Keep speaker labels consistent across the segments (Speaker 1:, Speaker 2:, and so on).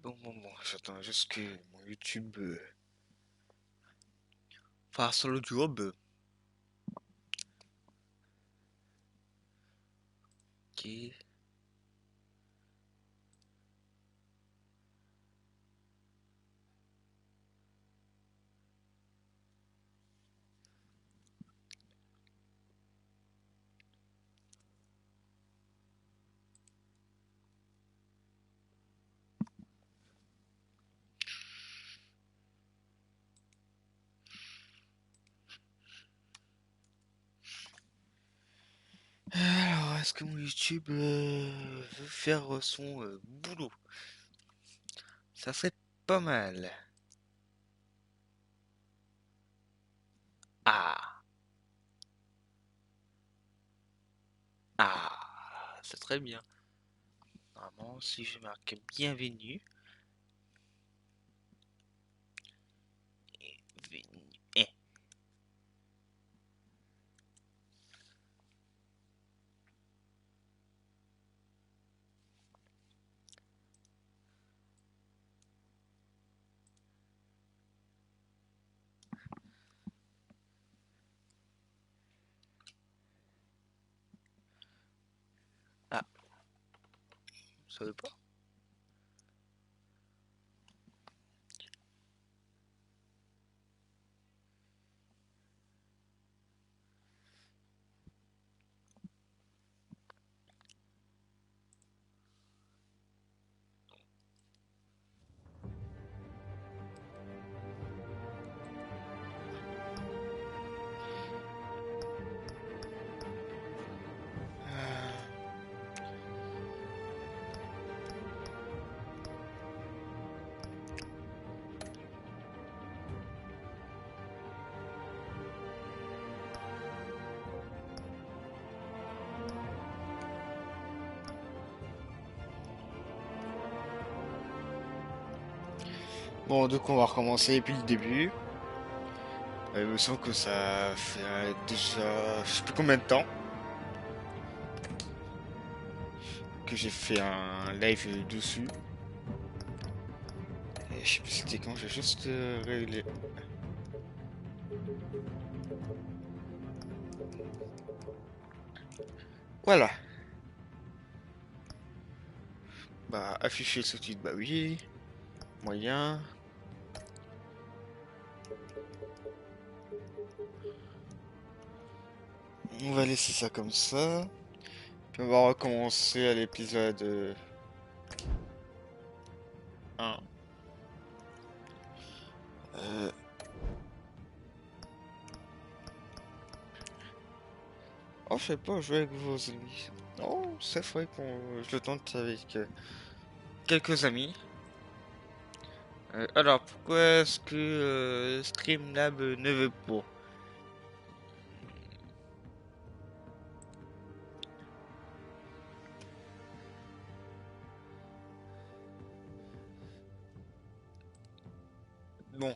Speaker 1: Bon, j'attends juste que mon YouTube fasse le job. Ok. Alors, est-ce que mon YouTube veut faire son boulot? Ça serait pas mal. Ah, c'est très bien. Normalement, si je marque bienvenue, bienvenue, ah, ça veut pas? Bon, donc on va recommencer depuis le début. Il me semble que ça fait déjà, je sais plus combien de temps que j'ai fait un live dessus. Et je sais plus c'était quand, j'ai juste réglé. Voilà. Bah, afficher le sous-titre, bah oui. Moyen. On va laisser ça comme ça. Puis on va recommencer à l'épisode 1. Euh, Oh, je sais pas, jouer avec vos amis. Oh, c'est vrai qu'on je le tente avec quelques amis. Alors, pourquoi est-ce que Streamlab ne veut pas? Bon,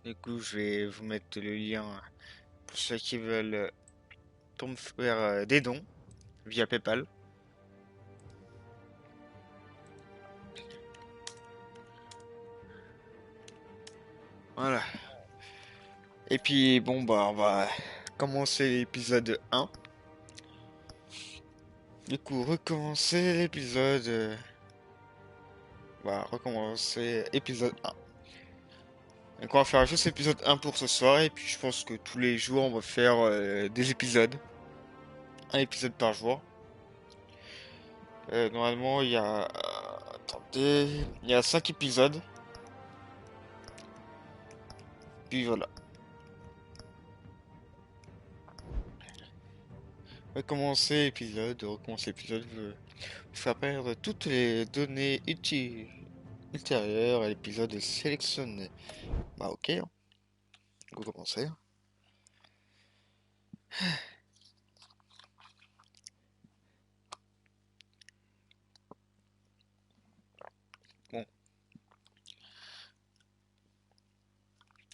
Speaker 1: du coup, je vais vous mettre le lien pour ceux qui veulent pour me faire des dons via PayPal. Voilà. Et puis, bon, bah, on va commencer l'épisode 1. Du coup, recommencer l'épisode. On va recommencer épisode 1. Donc, on va faire juste épisode 1 pour ce soir. Et puis, je pense que tous les jours, on va faire des épisodes. Un épisode par jour. Normalement, il y a. Attendez. Il y a 5 épisodes. Puis voilà. Recommencer l'épisode veut faire perdre toutes les données utiles ultérieures à l'épisode sélectionné. Bah ok, hein. On va commencer. Bon,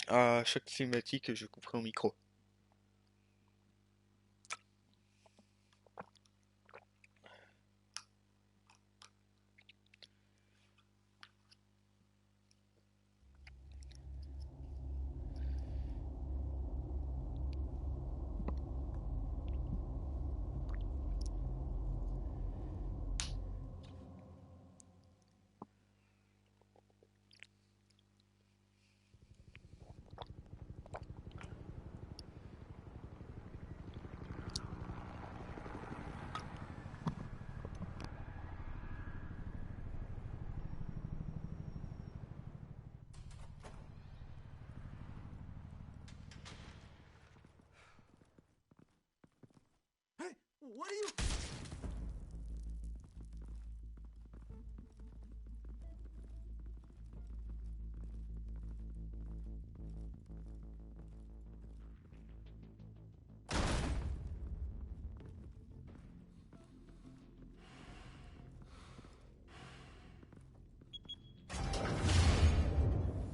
Speaker 1: à chaque cinématique, je couperai au micro.
Speaker 2: what are you...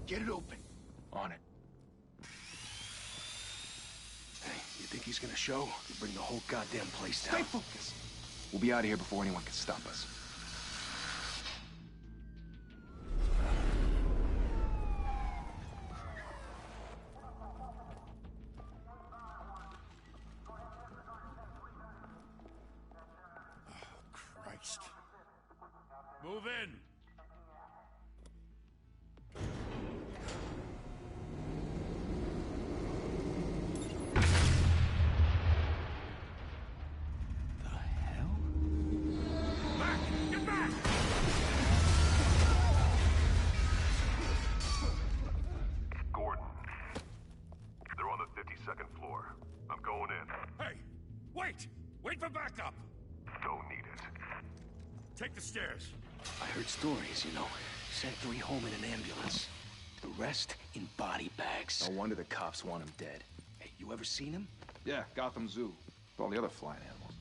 Speaker 3: Get it open. On it. Hey, you think he's gonna show? He'll bring the whole goddamn place down.
Speaker 2: Stay focused.
Speaker 3: We'll be out of here before anyone can stop us.
Speaker 2: Oh, Christ.
Speaker 4: Move in!
Speaker 3: The hell?
Speaker 4: Back! Get back!
Speaker 5: Gordon. They're on the 52nd floor. I'm going in.
Speaker 4: Hey! Wait! Wait for backup!
Speaker 5: Don't need it.
Speaker 4: Take the stairs.
Speaker 3: I heard stories, you know. Sent 3 home in an ambulance. The rest in body bags.
Speaker 6: No wonder the cops want him dead.
Speaker 3: Hey, you ever seen him?
Speaker 6: Yeah, Gotham Zoo. With all the other flying animals.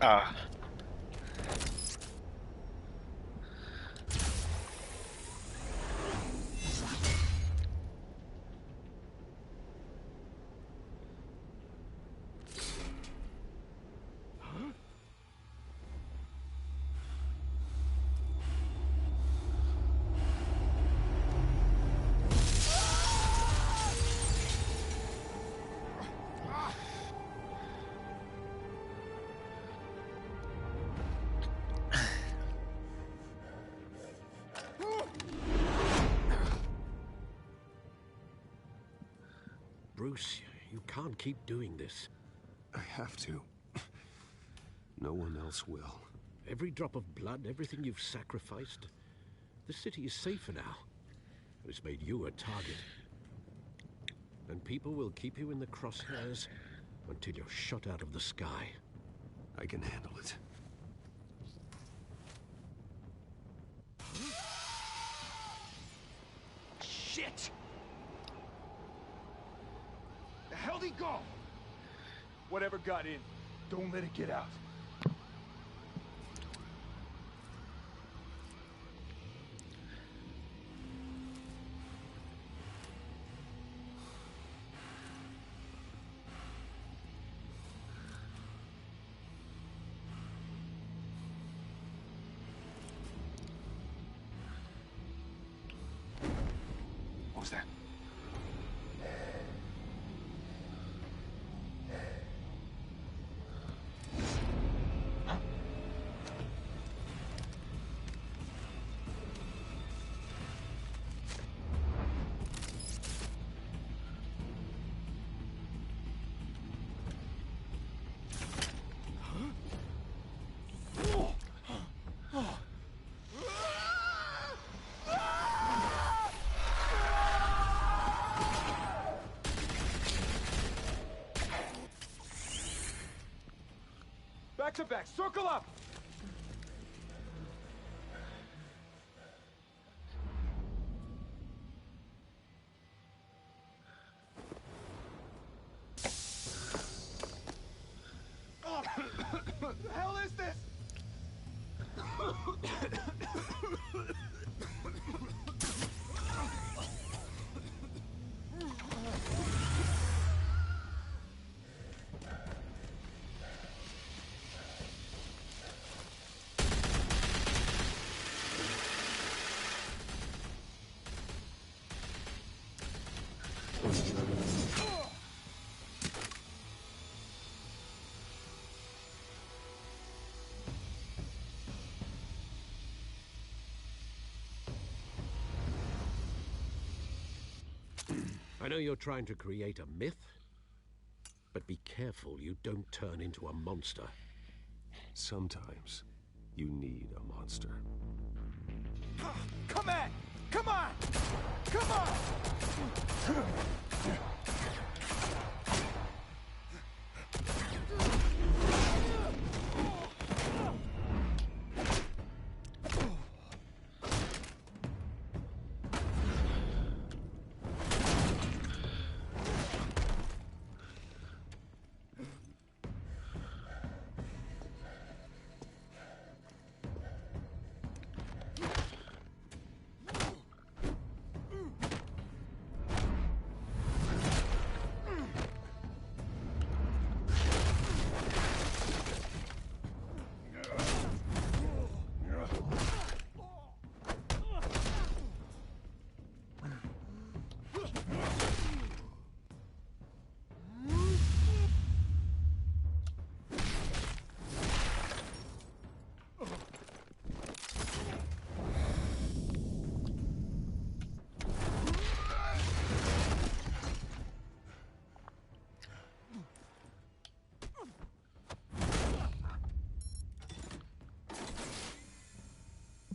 Speaker 1: Ah.
Speaker 7: Bruce, you can't keep doing this.
Speaker 8: I have to. No one else will.
Speaker 7: Every drop of blood, everything you've sacrificed. The city is safer now. It's made you a target. And people will keep you in the crosshairs until you're shot out of the sky.
Speaker 8: I can handle it.
Speaker 3: Shit! The hell'd he go?
Speaker 2: Whatever got in, don't let it get out.
Speaker 3: What was that?
Speaker 2: Back to back, circle up! What the hell is this?
Speaker 7: I know you're trying to create a myth, but be careful you don't turn into a monster.
Speaker 8: Sometimes you need a monster.
Speaker 2: Come at! Come on! Come on!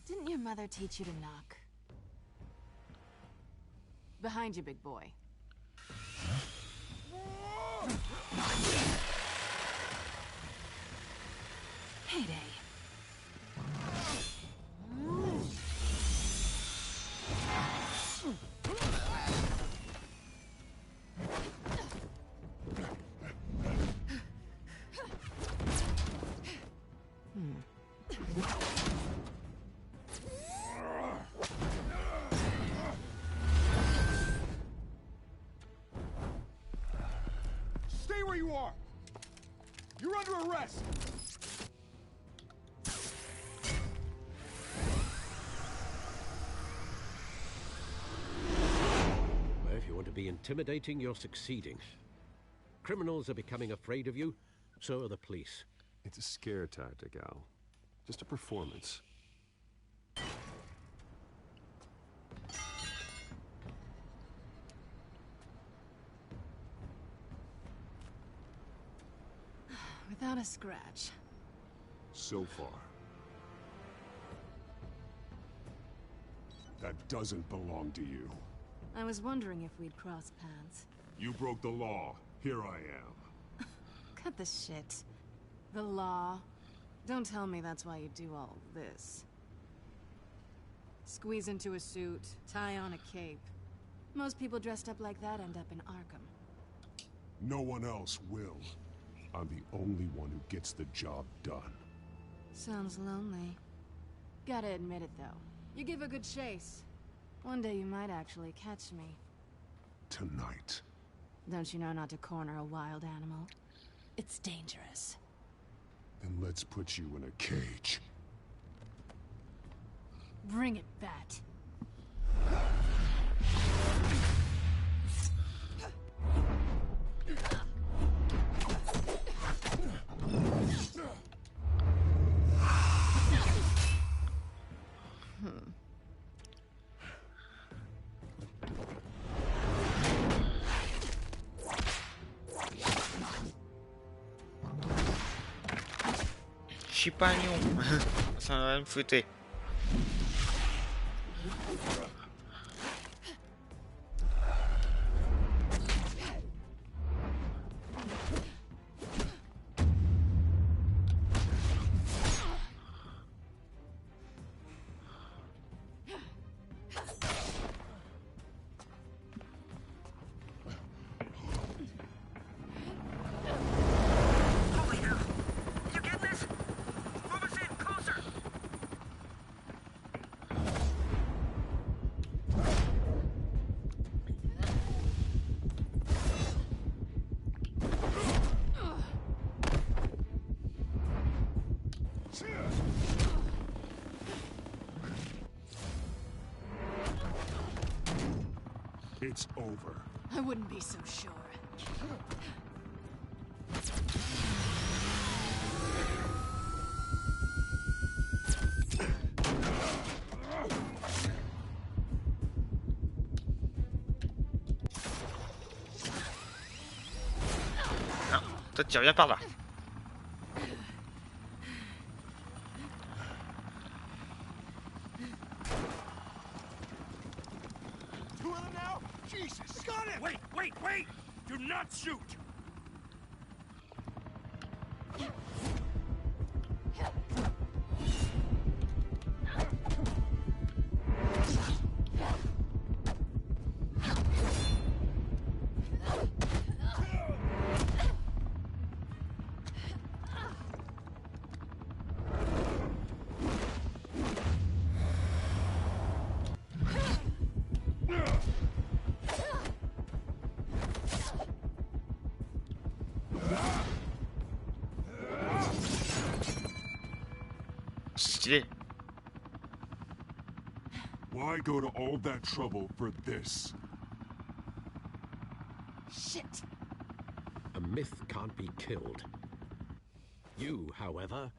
Speaker 9: Didn't your mother teach you to knock? Behind you, big boy. Heyday.
Speaker 2: Stay where you are! You're under arrest!
Speaker 7: Well, if you want to be intimidating, you're succeeding. Criminals are becoming afraid of you, so are the police.
Speaker 8: It's a scare tactic, Al. Just a performance.
Speaker 9: Without a scratch.
Speaker 10: So far. That doesn't belong to you.
Speaker 9: I was wondering if we'd cross paths.
Speaker 10: You broke the law. Here I am.
Speaker 9: Cut the shit. The law. Don't tell me that's why you do all this. Squeeze into a suit, tie on a cape. Most people dressed up like that end up in Arkham.
Speaker 10: No one else will. I'm the only one who gets the job done.
Speaker 9: Sounds lonely. Gotta admit it, though. You give a good chase. One day you might actually catch me.
Speaker 10: Tonight.
Speaker 9: Don't you know not to corner a wild animal? It's dangerous.
Speaker 10: Then let's put you in a cage.
Speaker 9: Bring it, Bat.
Speaker 1: Chipagnon. Ça va me fouetter.
Speaker 10: It's over.
Speaker 9: I wouldn't be so sure.
Speaker 1: Non, toi tu reviens par là.
Speaker 4: Do not shoot!
Speaker 1: Stylé.
Speaker 10: Why go to all that trouble for this?
Speaker 9: Shit!
Speaker 7: A myth can't be killed. You, however,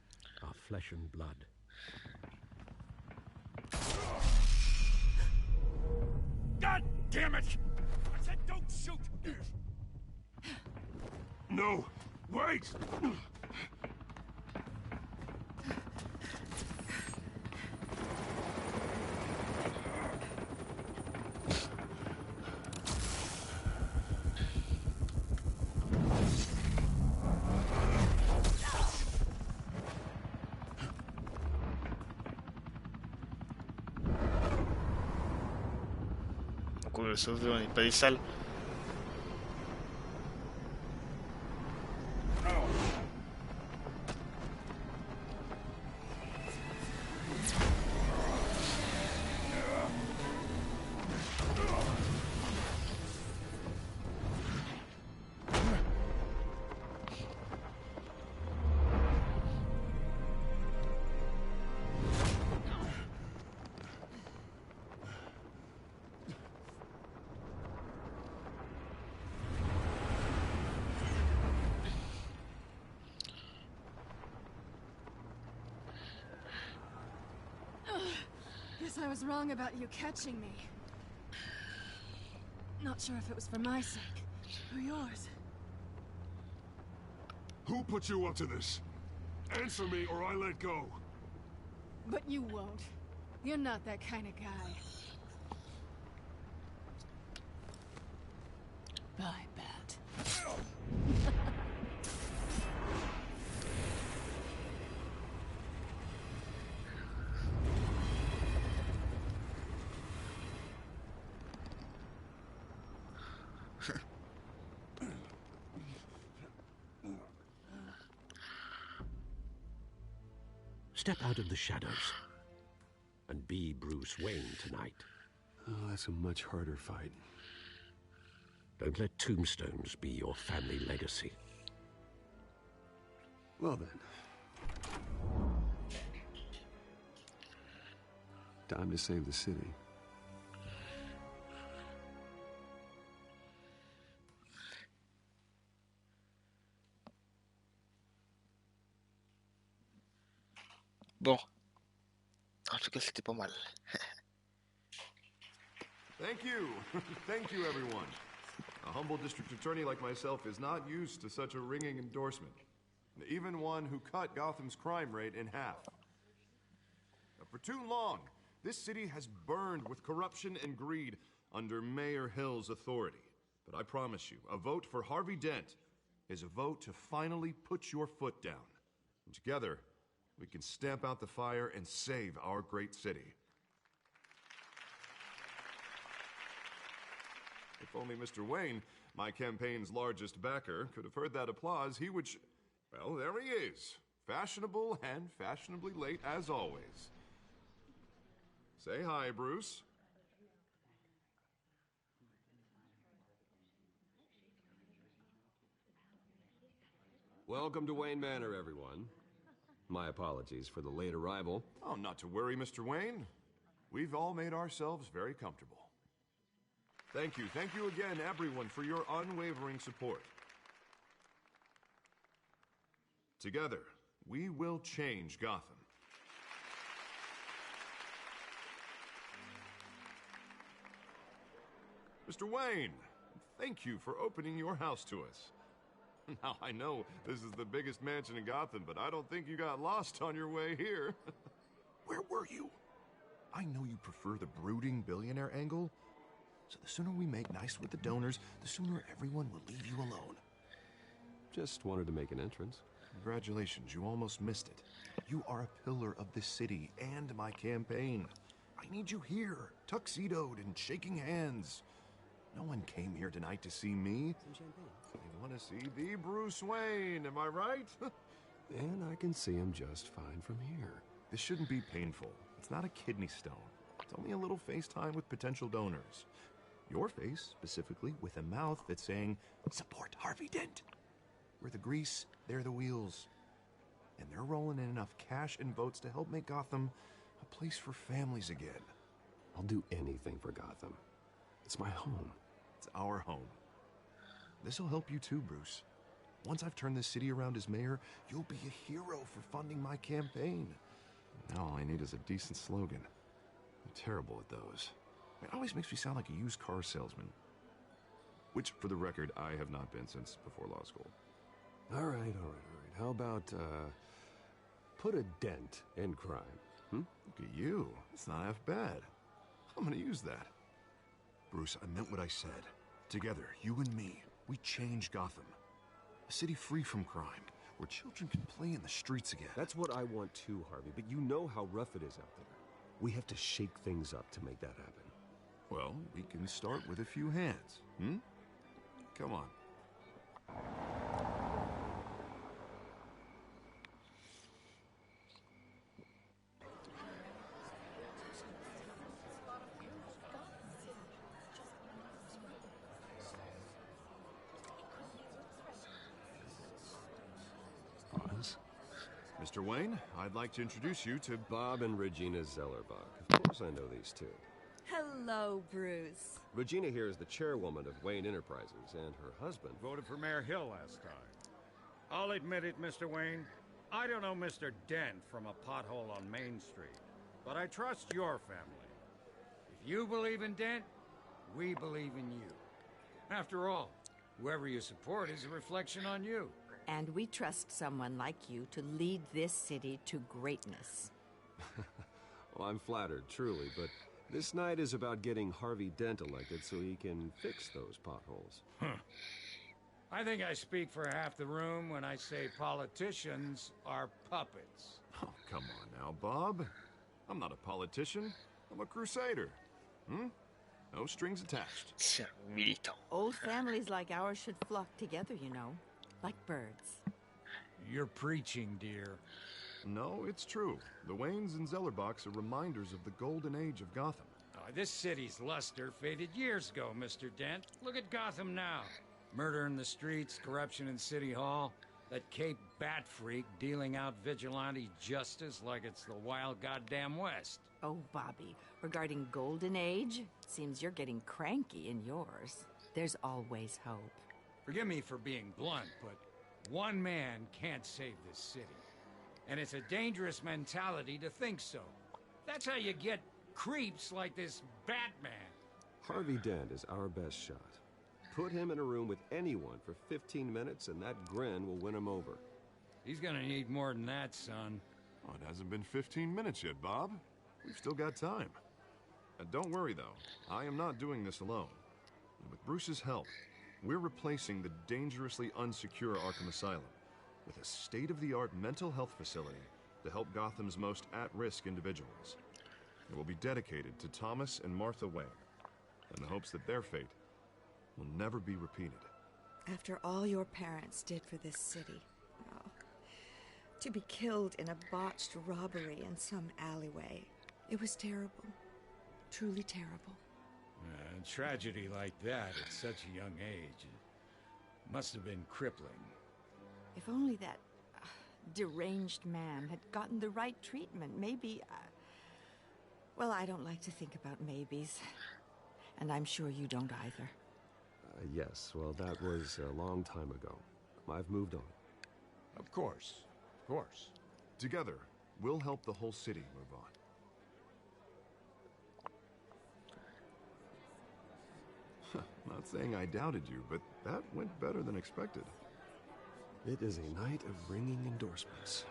Speaker 7: are flesh and blood.
Speaker 4: God damn it! I said don't shoot!
Speaker 10: No! Wait!
Speaker 1: Donc on veut le sauver, on n'est pas des sales.
Speaker 9: Guess I was wrong about you catching me. Not sure if it was for my sake or yours.
Speaker 10: Who put you up to this? Answer me or I let go.
Speaker 9: But you won't. You're not that kind of guy. I bet.
Speaker 7: Step out of the shadows and be Bruce Wayne tonight.
Speaker 8: Oh, that's a much harder fight.
Speaker 7: Don't let tombstones be your family legacy.
Speaker 8: Well then. Time to save the city.
Speaker 1: Bon. En tout cas, c'était pas mal.
Speaker 11: Thank you. Thank you, everyone. A humble district attorney like myself is not used to such a ringing endorsement. Even one who cut Gotham's crime rate in half. For too long, this city has burned with corruption and greed under Mayor Hill's authority. But I promise you, a vote for Harvey Dent is a vote to finally put your foot down. And together, we can stamp out the fire and save our great city. If only Mr. Wayne, my campaign's largest backer, could have heard that applause, he would well, there he is. Fashionable and fashionably late as always. Say hi, Bruce.
Speaker 8: Welcome to Wayne Manor, everyone. My apologies for the late arrival.
Speaker 11: Oh, not to worry, Mr. Wayne. We've all made ourselves very comfortable. Thank you again, everyone, for your unwavering support. Together, we will change Gotham. Mr. Wayne, thank you for opening your house to us. Now, I know this is the biggest mansion in Gotham, but I don't think you got lost on your way here. Where were you? I know you prefer the brooding billionaire angle, So the sooner we make nice with the donors, the sooner everyone will leave you alone.
Speaker 8: Just wanted to make an entrance.
Speaker 11: Congratulations, you almost missed it. You are a pillar of this city and my campaign. I need you here, tuxedoed and shaking hands. No one came here tonight to see me. They want to see the Bruce Wayne, am I right?
Speaker 8: And I can see him just fine from here.
Speaker 11: This shouldn't be painful. It's not a kidney stone. It's only a little FaceTime with potential donors. Your face, specifically, with a mouth that's saying, support Harvey Dent. We're the grease, they're the wheels. And they're rolling in enough cash and votes to help make Gotham a place for families again.
Speaker 8: I'll do anything for Gotham. It's my home.
Speaker 11: It's our home. This'll help you too, Bruce. Once I've turned this city around as mayor, you'll be a hero for funding my campaign. Now all I need is a decent slogan. I'm terrible at those. It always makes me sound like a used car salesman. Which, for the record, I have not been since before law school.
Speaker 8: All right. How about, put a dent in crime?
Speaker 11: Look at you. It's not half bad. I'm gonna use that. Bruce, I meant what I said. Together, you and me, we change Gotham. A city free from crime, where children can play in the streets again.
Speaker 8: That's what I want too, Harvey, but you know how rough it is out there. We have to shake things up to make that happen.
Speaker 11: Well, we can start with a few hands, Come on. Mr. Wayne, I'd like to introduce you to
Speaker 8: Bob and Regina Zellerbach. Of course I know these two.
Speaker 12: Hello, Bruce.
Speaker 8: Regina here is the chairwoman of Wayne Enterprises, and her husband
Speaker 4: Voted for Mayor Hill last time. I'll admit it, Mr. Wayne. I don't know Mr. Dent from a pothole on Main Street, but I trust your family. If you believe in Dent, we believe in you. After all, whoever you support is a reflection on you.
Speaker 12: And we trust someone like you to lead this city to greatness.
Speaker 8: Well, I'm flattered, truly, but this night is about getting Harvey Dent elected so he can fix those potholes.
Speaker 4: I think I speak for half the room when I say politicians are puppets.
Speaker 11: Oh, come on now, Bob. I'm not a politician. I'm a crusader. No strings attached.
Speaker 1: C'est un militant.
Speaker 12: Old families like ours should flock together, you know, like birds.
Speaker 4: You're preaching, dear.
Speaker 11: No, it's true. The Waynes and Zellerbachs are reminders of the golden age of Gotham.
Speaker 4: This city's luster faded years ago, Mr. Dent. Look at Gotham now. Murder in the streets, corruption in City Hall, that Cape Bat freak dealing out vigilante justice like it's the wild goddamn West.
Speaker 12: Oh, Bobby, regarding Golden Age, seems you're getting cranky in yours. There's always hope.
Speaker 4: Forgive me for being blunt, but one man can't save this city. And it's a dangerous mentality to think so. That's how you get creeps like this Batman.
Speaker 8: Harvey Dent is our best shot. Put him in a room with anyone for 15 minutes and that grin will win him over.
Speaker 4: He's gonna need more than that, son.
Speaker 11: Oh, it hasn't been 15 minutes yet, Bob. We've still got time. Don't worry, though. I am not doing this alone. With Bruce's help, we're replacing the dangerously unsecure Arkham Asylum with a state-of-the-art mental health facility to help Gotham's most at-risk individuals. It will be dedicated to Thomas and Martha Wayne, in the hopes that their fate will never be repeated.
Speaker 13: After all your parents did for this city, to be killed in a botched robbery in some alleyway, it was terrible. Truly terrible.
Speaker 4: Tragedy like that at such a young age must have been crippling.
Speaker 12: If only that deranged man had gotten the right treatment, maybe... well, I don't like to think about maybes. And I'm sure you don't either.
Speaker 8: Yes, well, that was a long time ago. I've moved on.
Speaker 4: Of course. Of course.
Speaker 11: Together, we'll help the whole city move on. Not saying I doubted you, but that went better than expected.
Speaker 8: It is a night of ringing endorsements.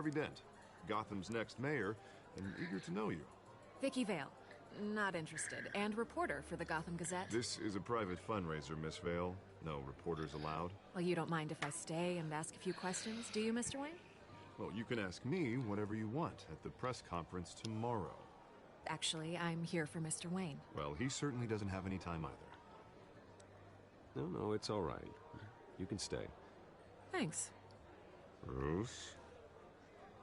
Speaker 11: Harvey Dent, Gotham's next mayor, and eager to know you.
Speaker 9: Vicky Vale. Not interested. And reporter for the Gotham Gazette.
Speaker 11: This is a private fundraiser, Miss Vale. No reporters allowed.
Speaker 9: Well, you don't mind if I stay and ask a few questions, do you, Mr. Wayne?
Speaker 11: Well, you can ask me whatever you want at the press conference tomorrow.
Speaker 9: Actually, I'm here for Mr. Wayne.
Speaker 11: Well, he certainly doesn't have any time either.
Speaker 8: No, it's all right. You can stay.
Speaker 9: Thanks.
Speaker 11: Bruce?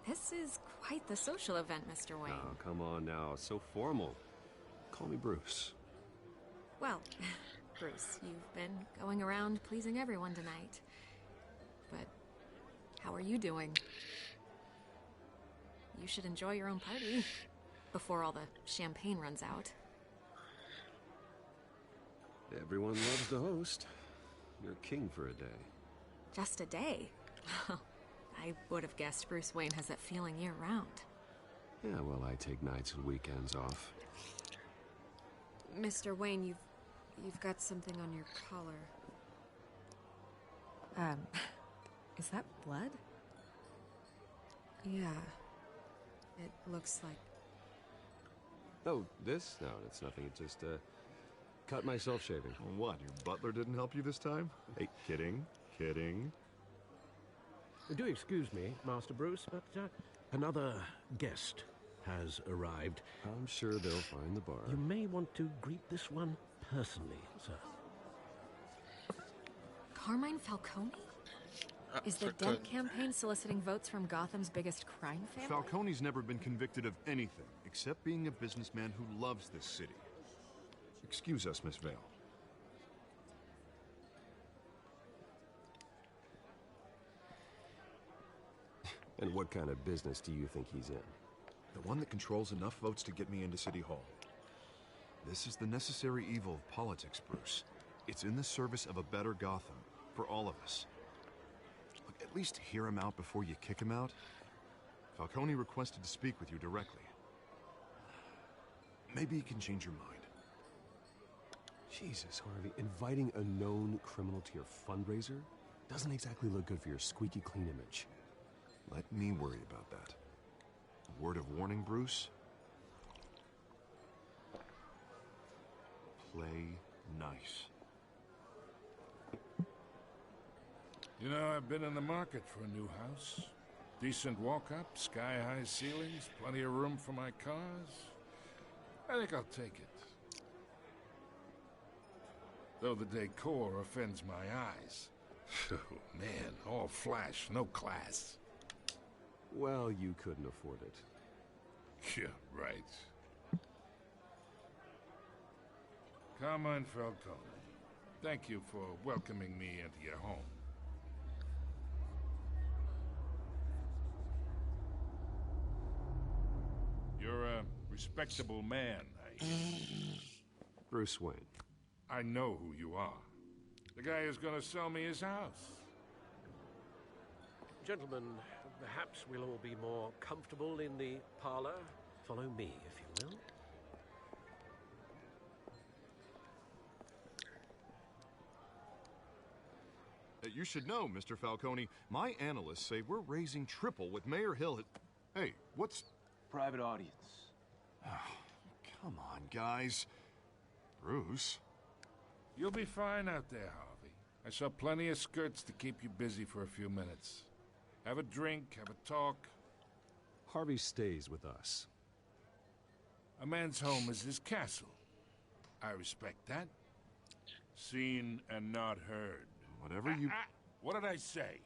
Speaker 9: This is quite the social event, Mr. Wayne.
Speaker 8: Oh, come on now. It's so formal. Call me Bruce.
Speaker 9: Well, Bruce, you've been going around pleasing everyone tonight. But how are you doing? You should enjoy your own party before all the champagne runs out.
Speaker 8: Everyone loves the host. You're king for a day.
Speaker 9: Just a day? I would have guessed Bruce Wayne has that feeling year-round.
Speaker 8: Yeah, well, I take nights and weekends off.
Speaker 9: Mr. Wayne, you've got something on your collar. Is that blood? Yeah. It looks like...
Speaker 8: Oh, this? No, it's nothing. It just, cut myself shaving.
Speaker 11: What, your butler didn't help you this time? Hey, kidding.
Speaker 7: Do excuse me, Master Bruce, but another guest has arrived.
Speaker 8: I'm sure they'll find the bar.
Speaker 7: You may want to greet this one personally, sir.
Speaker 9: Carmine Falcone? Is the Dent campaign soliciting votes from Gotham's biggest crime family?
Speaker 11: Falcone's never been convicted of anything except being a businessman who loves this city. Excuse us, Miss Vale.
Speaker 8: And what kind of business do you think he's in?
Speaker 11: The one that controls enough votes to get me into City Hall. This is the necessary evil of politics, Bruce. It's in the service of a better Gotham, for all of us. Look, at least hear him out before you kick him out. Falcone requested to speak with you directly. Maybe he can change your mind.
Speaker 8: Jesus, Harvey, inviting a known criminal to your fundraiser doesn't exactly look good for your squeaky clean image.
Speaker 11: Let me worry about that. A word of warning, Bruce. Play nice.
Speaker 4: You know, I've been in the market for a new house. Decent walk-up, sky-high ceilings, plenty of room for my cars. I think I'll take it. Though the decor offends my eyes. Oh, man, all flash, no class.
Speaker 8: Well, you couldn't afford it.
Speaker 4: Yeah, right. Carmine Falcone, thank you for welcoming me into your home. You're a respectable man,
Speaker 8: Bruce Wayne.
Speaker 4: I know who you are. The guy who's gonna sell me his house.
Speaker 7: Gentlemen, perhaps we'll all be more comfortable in the parlor. Follow me, if you will.
Speaker 11: You should know, Mr. Falcone, my analysts say we're raising triple with Mayor Hill. Hey, what's...
Speaker 3: Private audience.
Speaker 11: Oh, come on, guys. Bruce?
Speaker 4: You'll be fine out there, Harvey. I saw plenty of skirts to keep you busy for a few minutes. Have a drink, have a talk.
Speaker 8: Harvey stays with us.
Speaker 4: A man's home is his castle. I respect that. Seen and not heard.
Speaker 11: Whatever you...
Speaker 4: What did I say?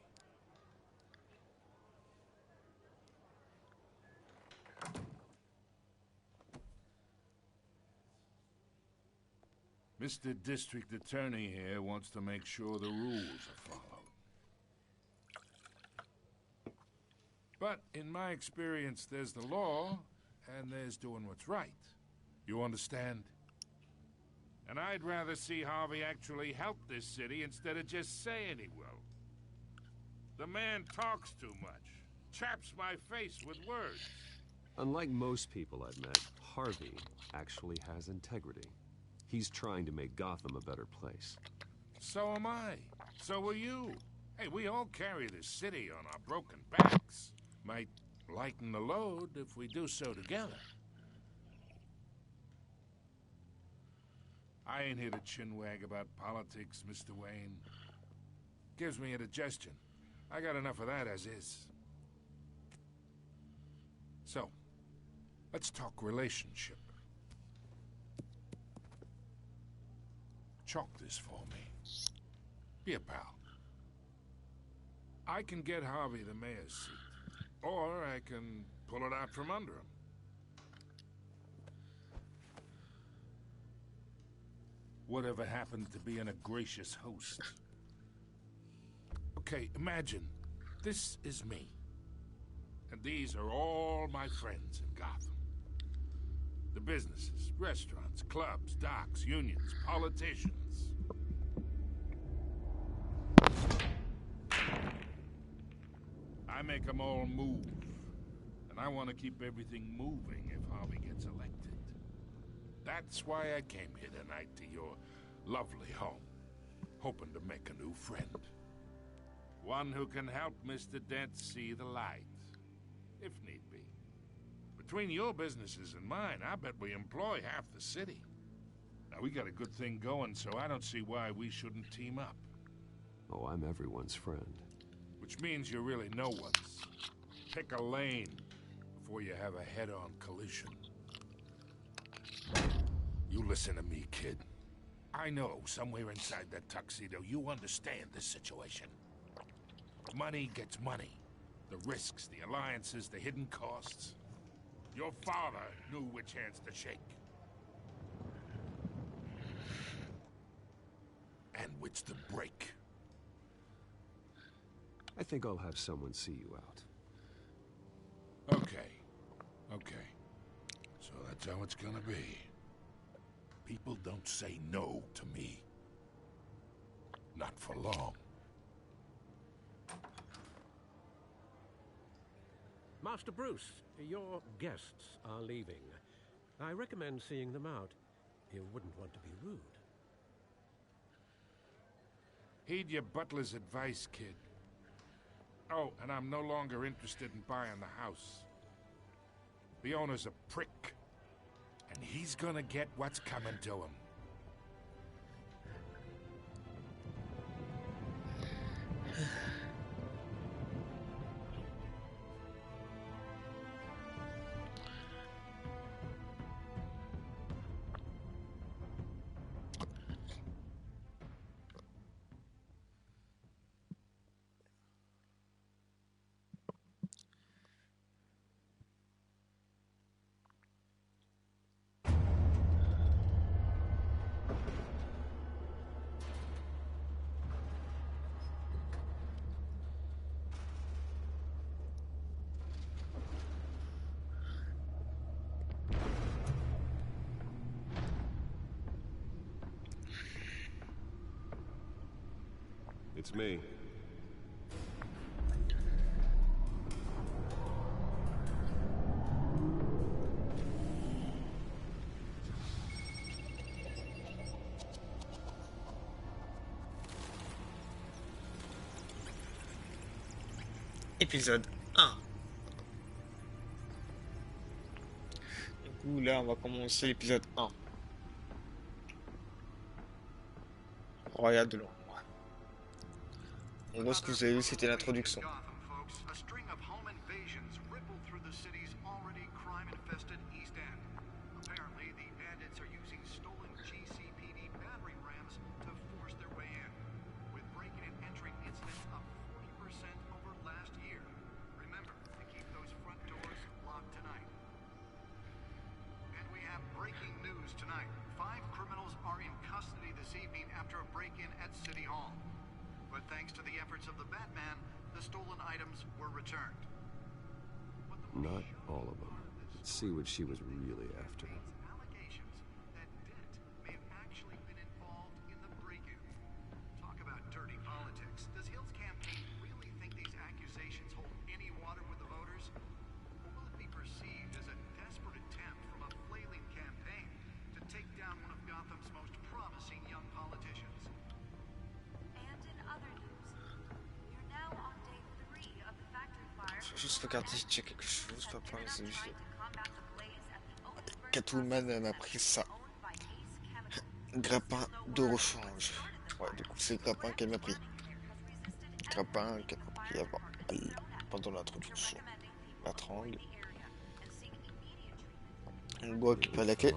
Speaker 4: Mr. District Attorney here wants to make sure the rules are followed. But in my experience, there's the law, and there's doing what's right. You understand? And I'd rather see Harvey actually help this city instead of just saying he will. The man talks too much, chaps my face with words.
Speaker 8: Unlike most people I've met, Harvey actually has integrity. He's trying to make Gotham a better place.
Speaker 4: So am I. So are you. Hey, we all carry this city on our broken backs. Might
Speaker 14: lighten the load if we do so together. I ain't here to chinwag about politics, Mr. Wayne. Gives me indigestion. I got enough of that as is. So, let's talk relationship. Chalk this for me. Be a pal. I can get Harvey the mayor's seat, or I can pull it out from under him. Whatever happened to being a gracious host? Okay, imagine this is me. And these are all my friends in Gotham. The businesses, restaurants, clubs, docks, unions, politicians. I make them all move. And I want to keep everything moving if Harvey gets elected. That's why I came here tonight to your lovely home, hoping to make a new friend. One who can help Mr. Dent see the light, if need be. Between your businesses and mine, I bet we employ half the city. Now, we got a good thing going, so I don't see why we shouldn't team up.
Speaker 8: Oh, I'm everyone's friend.
Speaker 14: Which means you're really no one's. Pick a lane before you have a head-on collision. You listen to me, kid. I know somewhere inside that tuxedo you understand this situation. Money gets money. The risks, the alliances, the hidden costs. Your father knew which hands to shake. And which to break.
Speaker 8: I think I'll have someone see you out.
Speaker 14: Okay. Okay. So that's how it's gonna be. People don't say no to me. Not for long.
Speaker 7: Master Bruce, your guests are leaving. I recommend seeing them out. You wouldn't want to be rude.
Speaker 14: Heed your butler's advice, kid. Oh, and I'm no longer interested in buying the house. The owner's a prick. And he's gonna get what's coming to him.
Speaker 8: It's me.
Speaker 1: Épisode 1. Du coup, là, on va commencer l'épisode 1. Royal de l'ombre. En gros, ce que vous avez vu, c'était l'introduction.
Speaker 15: A string of home invasions rippled through the city's already crime-infested East End. Apparently, the bandits are using stolen GCPD battering rams to force their way in, with breaking and entering incidents up 40% over last year. Remember to keep those front doors locked tonight. And we have breaking news tonight. 5 criminals are in custody this evening after a break-in at City Hall. But thanks to the efforts of the Batman, the stolen items were returned.
Speaker 8: Not all of them. Let's see what she was really after.
Speaker 15: Allegations that Dent may have actually been involved in the break-in. Talk about dirty politics. Does Hill's campaign really think these accusations hold any water with the voters? Or will it be perceived as a desperate attempt from a flailing campaign to take down one of Gotham's most promising young politicians?
Speaker 16: And in other news, we're now on day 3 of the factory fire
Speaker 1: vais juste regarder si j'ai quelque chose, pas pour les objets. Catwoman m'a pris ça. Grappin de rechange. Ouais, du coup c'est grappin qu'elle m'a pris. Grappin qu'elle m'a pris avant. Pendant l'introduction. La trangle. On doit occuper la clé.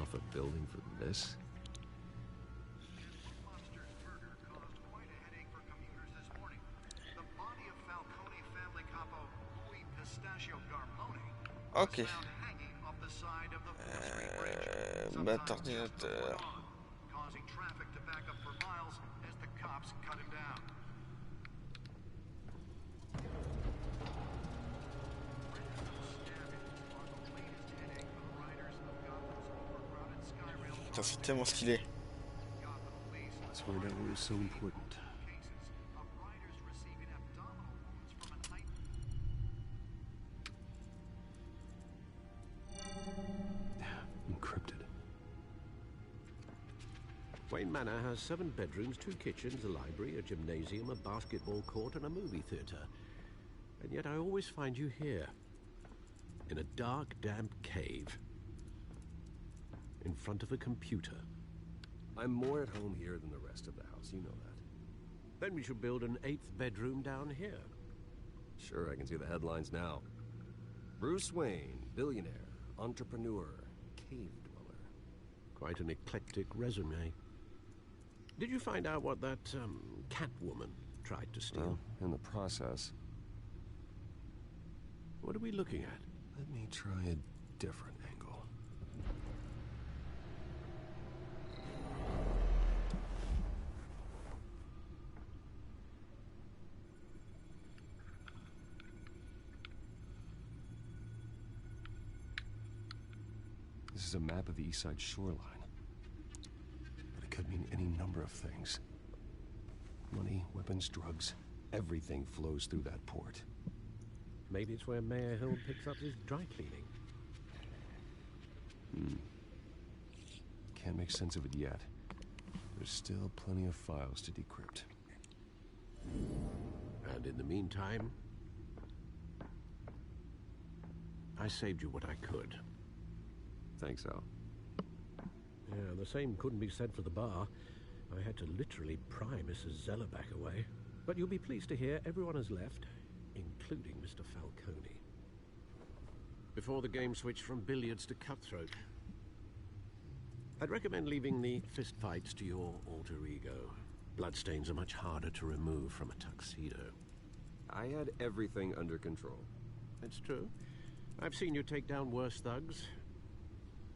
Speaker 1: Ok. Battre ordinateur. Putain, c'est tellement stylé.
Speaker 7: Encrypted. Wayne Manor has 7 bedrooms, 2 kitchens, a library, a gymnasium, a basketball court, and a movie theatre. And yet I always find you here, in a dark, damp cave, in front of a computer.
Speaker 8: I'm more at home here than the rest of the house, you know that.
Speaker 7: Then we should build an 8th bedroom down here.
Speaker 8: Sure, I can see the headlines now. Bruce Wayne, billionaire, entrepreneur, cave dweller.
Speaker 7: Quite an eclectic resume. Did you find out what that, Catwoman tried to steal?
Speaker 8: Well, in the process.
Speaker 7: What are we looking at?
Speaker 8: Let me try a different angle. This is a map of the East Side shoreline. But it could mean any number of things. Money, weapons, drugs, everything flows through that port.
Speaker 7: Maybe it's where Mayor Hill picks up his dry cleaning.
Speaker 8: Can't make sense of it yet. There's still plenty of files to decrypt.
Speaker 7: And in the meantime, I saved you what I could.
Speaker 8: Thanks, Al.
Speaker 7: Yeah, the same couldn't be said for the bar. I had to literally pry Mrs. Zeller back away. But you'll be pleased to hear everyone has left, including Mr. Falcone. Before the game switched from billiards to cutthroat. I'd recommend leaving the fistfights to your alter ego. Bloodstains are much harder to remove from a tuxedo.
Speaker 8: I had everything under control.
Speaker 7: It's true. I've seen you take down worse thugs.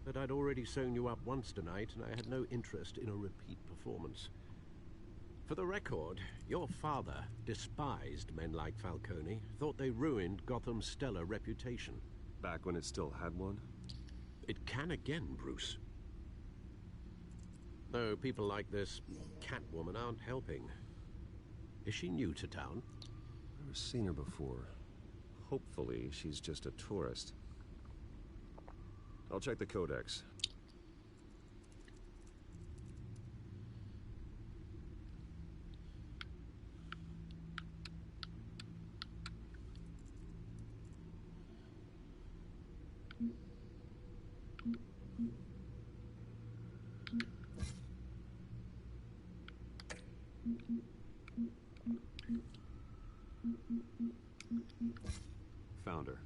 Speaker 7: But I'd already sewn you up once tonight, and I had no interest in a repeat performance. For the record, your father despised men like Falcone, thought they ruined Gotham's stellar reputation.
Speaker 8: Back when it still had one?
Speaker 7: It can again, Bruce. Though people like this Catwoman aren't helping. Is she new to town?
Speaker 8: Never seen her before. Hopefully, she's just a tourist. I'll check the codex. Found her.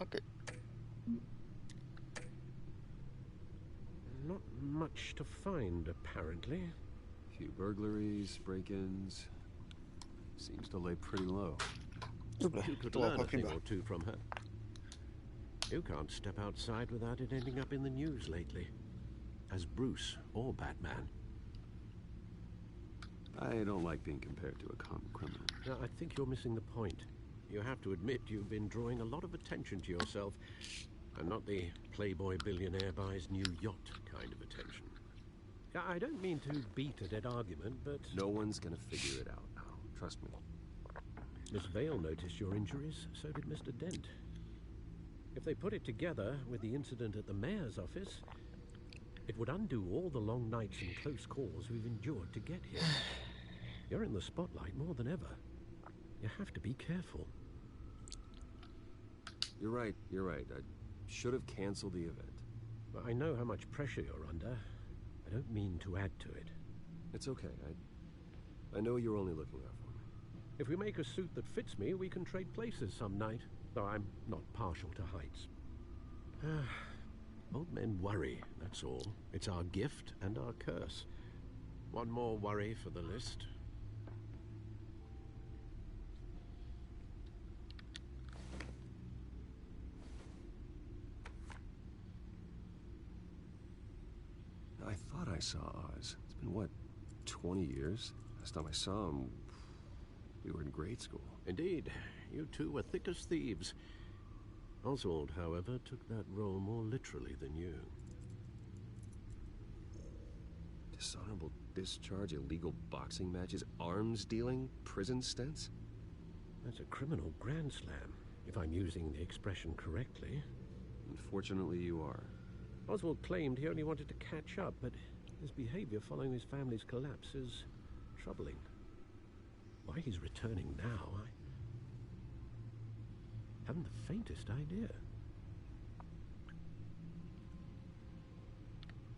Speaker 1: Okay.
Speaker 7: Not much to find, apparently.
Speaker 8: Few burglaries, break-ins. Seems to lay pretty low.
Speaker 7: You could learn a thing or two from her. You can't step outside without it ending up in the news lately. As Bruce or Batman.
Speaker 8: I don't like being compared to a common criminal.
Speaker 7: No, I think you're missing the point. You have to admit you've been drawing a lot of attention to yourself, and not the playboy billionaire buys new yacht kind of attention. I don't mean to beat a dead argument, but...
Speaker 8: No one's gonna figure it out now. Trust me.
Speaker 7: Miss Vale noticed your injuries, so did Mr. Dent. If they put it together with the incident at the mayor's office, It would undo all the long nights and close calls we've endured to get here. You're in the spotlight more than ever. You have to be careful.
Speaker 8: You're right. I should have canceled the event.
Speaker 7: But I know how much pressure you're under. I don't mean to add to it.
Speaker 8: It's okay. I know you're only looking out for me.
Speaker 7: If we make a suit that fits me, we can trade places some night. Though I'm not partial to heights. Old men worry, that's all. It's our gift and our curse. One more worry for the list.
Speaker 8: I thought I saw Oz. It's been, what, 20 years? Last time I saw him, we were in grade school.
Speaker 7: Indeed. You two were thick as thieves. Oswald, however, took that role more literally than you.
Speaker 8: Dishonorable discharge, illegal boxing matches, arms dealing, prison stints?
Speaker 7: That's a criminal grand slam, if I'm using the expression correctly.
Speaker 8: Unfortunately, you are.
Speaker 7: Oswald claimed he only wanted to catch up, but his behavior following his family's collapse is troubling. Why he's returning now, I haven't the faintest idea.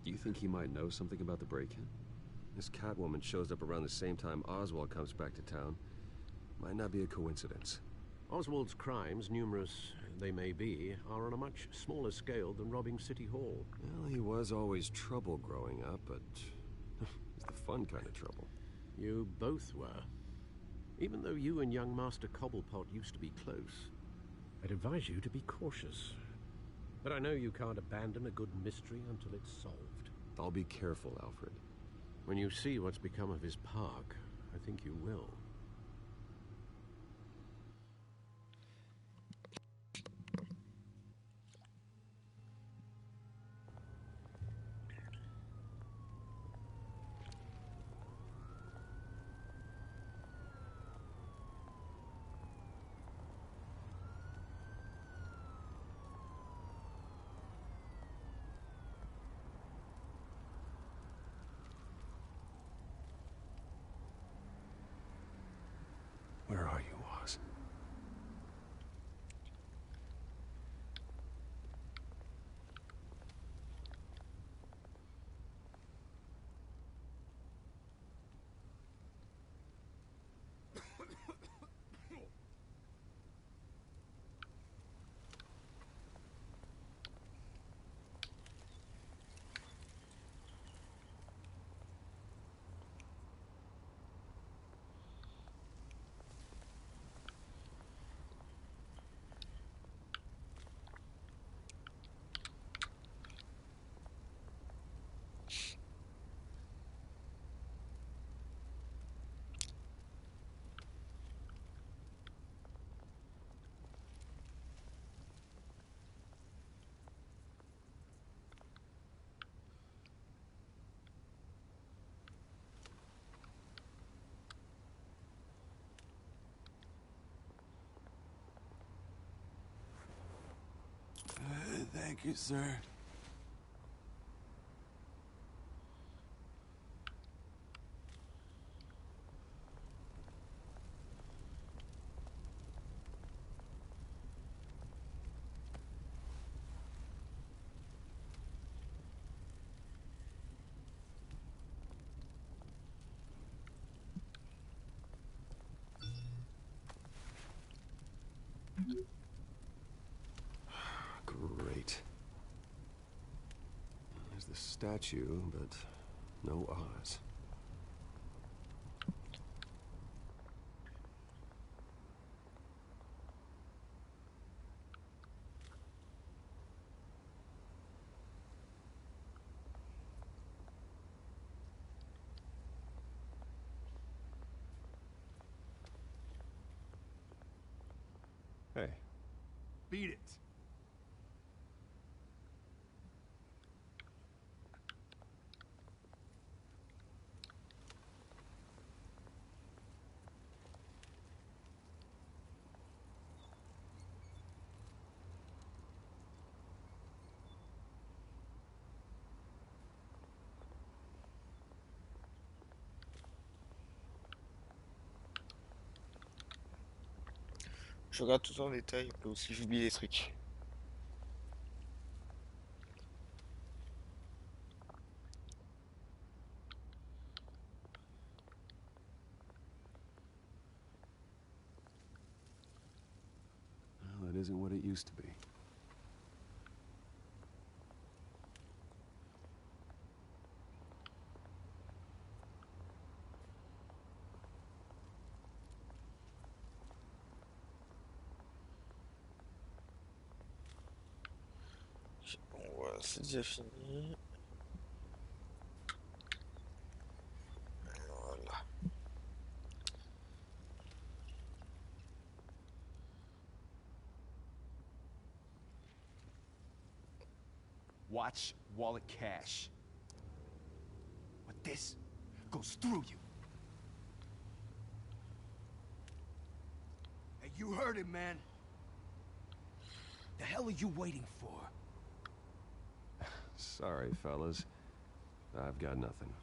Speaker 8: Do you think he might know something about the break-in? This Catwoman shows up around the same time Oswald comes back to town. Might not be a coincidence.
Speaker 7: Oswald's crimes, numerous they may be, are on a much smaller scale than robbing City Hall.
Speaker 8: Well, he was always trouble growing up, but it's the fun kind of trouble.
Speaker 7: You both were. Even though you and young Master Cobblepot used to be close, I'd advise you to be cautious. But I know you can't abandon a good mystery until it's solved.
Speaker 8: I'll be careful, Alfred.
Speaker 7: When you see what's become of his park, I think you will.
Speaker 8: Where are you, Oz?
Speaker 16: Thank you, sir.
Speaker 8: Great. There's the statue, but no Oz. Hey.
Speaker 11: Beat it.
Speaker 1: Je regarde tout en détail, là aussi j'oublie des trucs.
Speaker 8: Well, it isn't what it used to be.
Speaker 1: Bon, voilà, c'est déjà fini. Voilà.
Speaker 3: Watch wallet cash. But this goes through you. Hey, you heard him, man. The hell are you waiting for?
Speaker 8: Sorry, fellas. I've got nothing.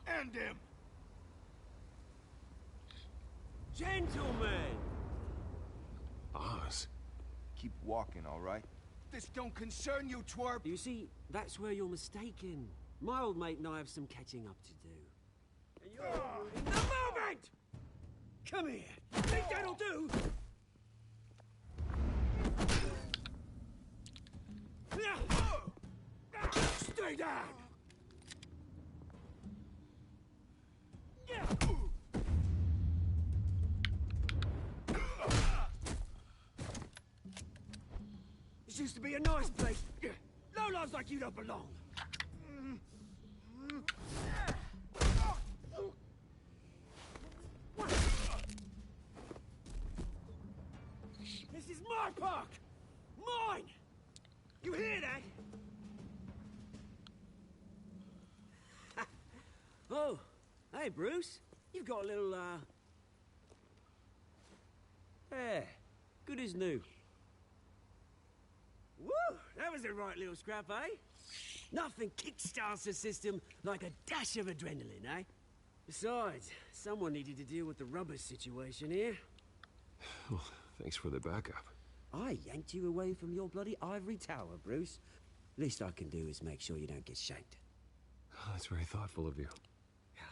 Speaker 3: End him!
Speaker 16: Gentlemen!
Speaker 8: Oz.
Speaker 3: Keep walking, all right? This don't concern you, twerp!
Speaker 16: You see, that's where you're mistaken. My old mate and I have some catching up to do. And you're in the moment! Come here! Think that'll do? Stay down! This used to be a nice place. Lowlifes like you don't belong. This is my park! Mine! You hear that? Oh, hey, Bruce. You've got a little, yeah, good as new. Woo! That was a right little scrap, eh? Nothing kickstarts the system like a dash of adrenaline, eh? Besides, someone needed to deal with the rubber situation here.
Speaker 8: Well, thanks for the backup.
Speaker 16: I yanked you away from your bloody ivory tower, Bruce. Least I can do is make sure you don't get shanked.
Speaker 8: Oh, that's very thoughtful of you.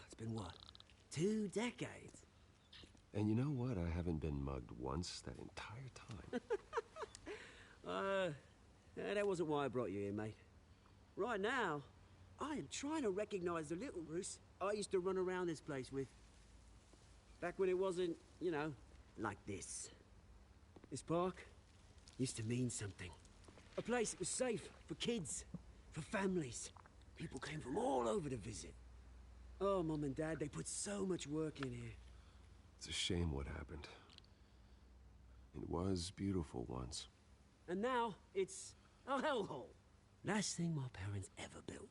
Speaker 16: It's been what? 2 decades?
Speaker 8: And you know what? I haven't been mugged once that entire time.
Speaker 16: That wasn't why I brought you here, mate. Right now, I am trying to recognize the little Bruce I used to run around this place with. Back when it wasn't, you know, like this. This park used to mean something. A place that was safe for kids, for families. People came from all over to visit. Oh, Mum and Dad, they put so much work in here.
Speaker 8: It's a shame what happened. It was beautiful once.
Speaker 16: And now, it's a hellhole. Last thing my parents ever built.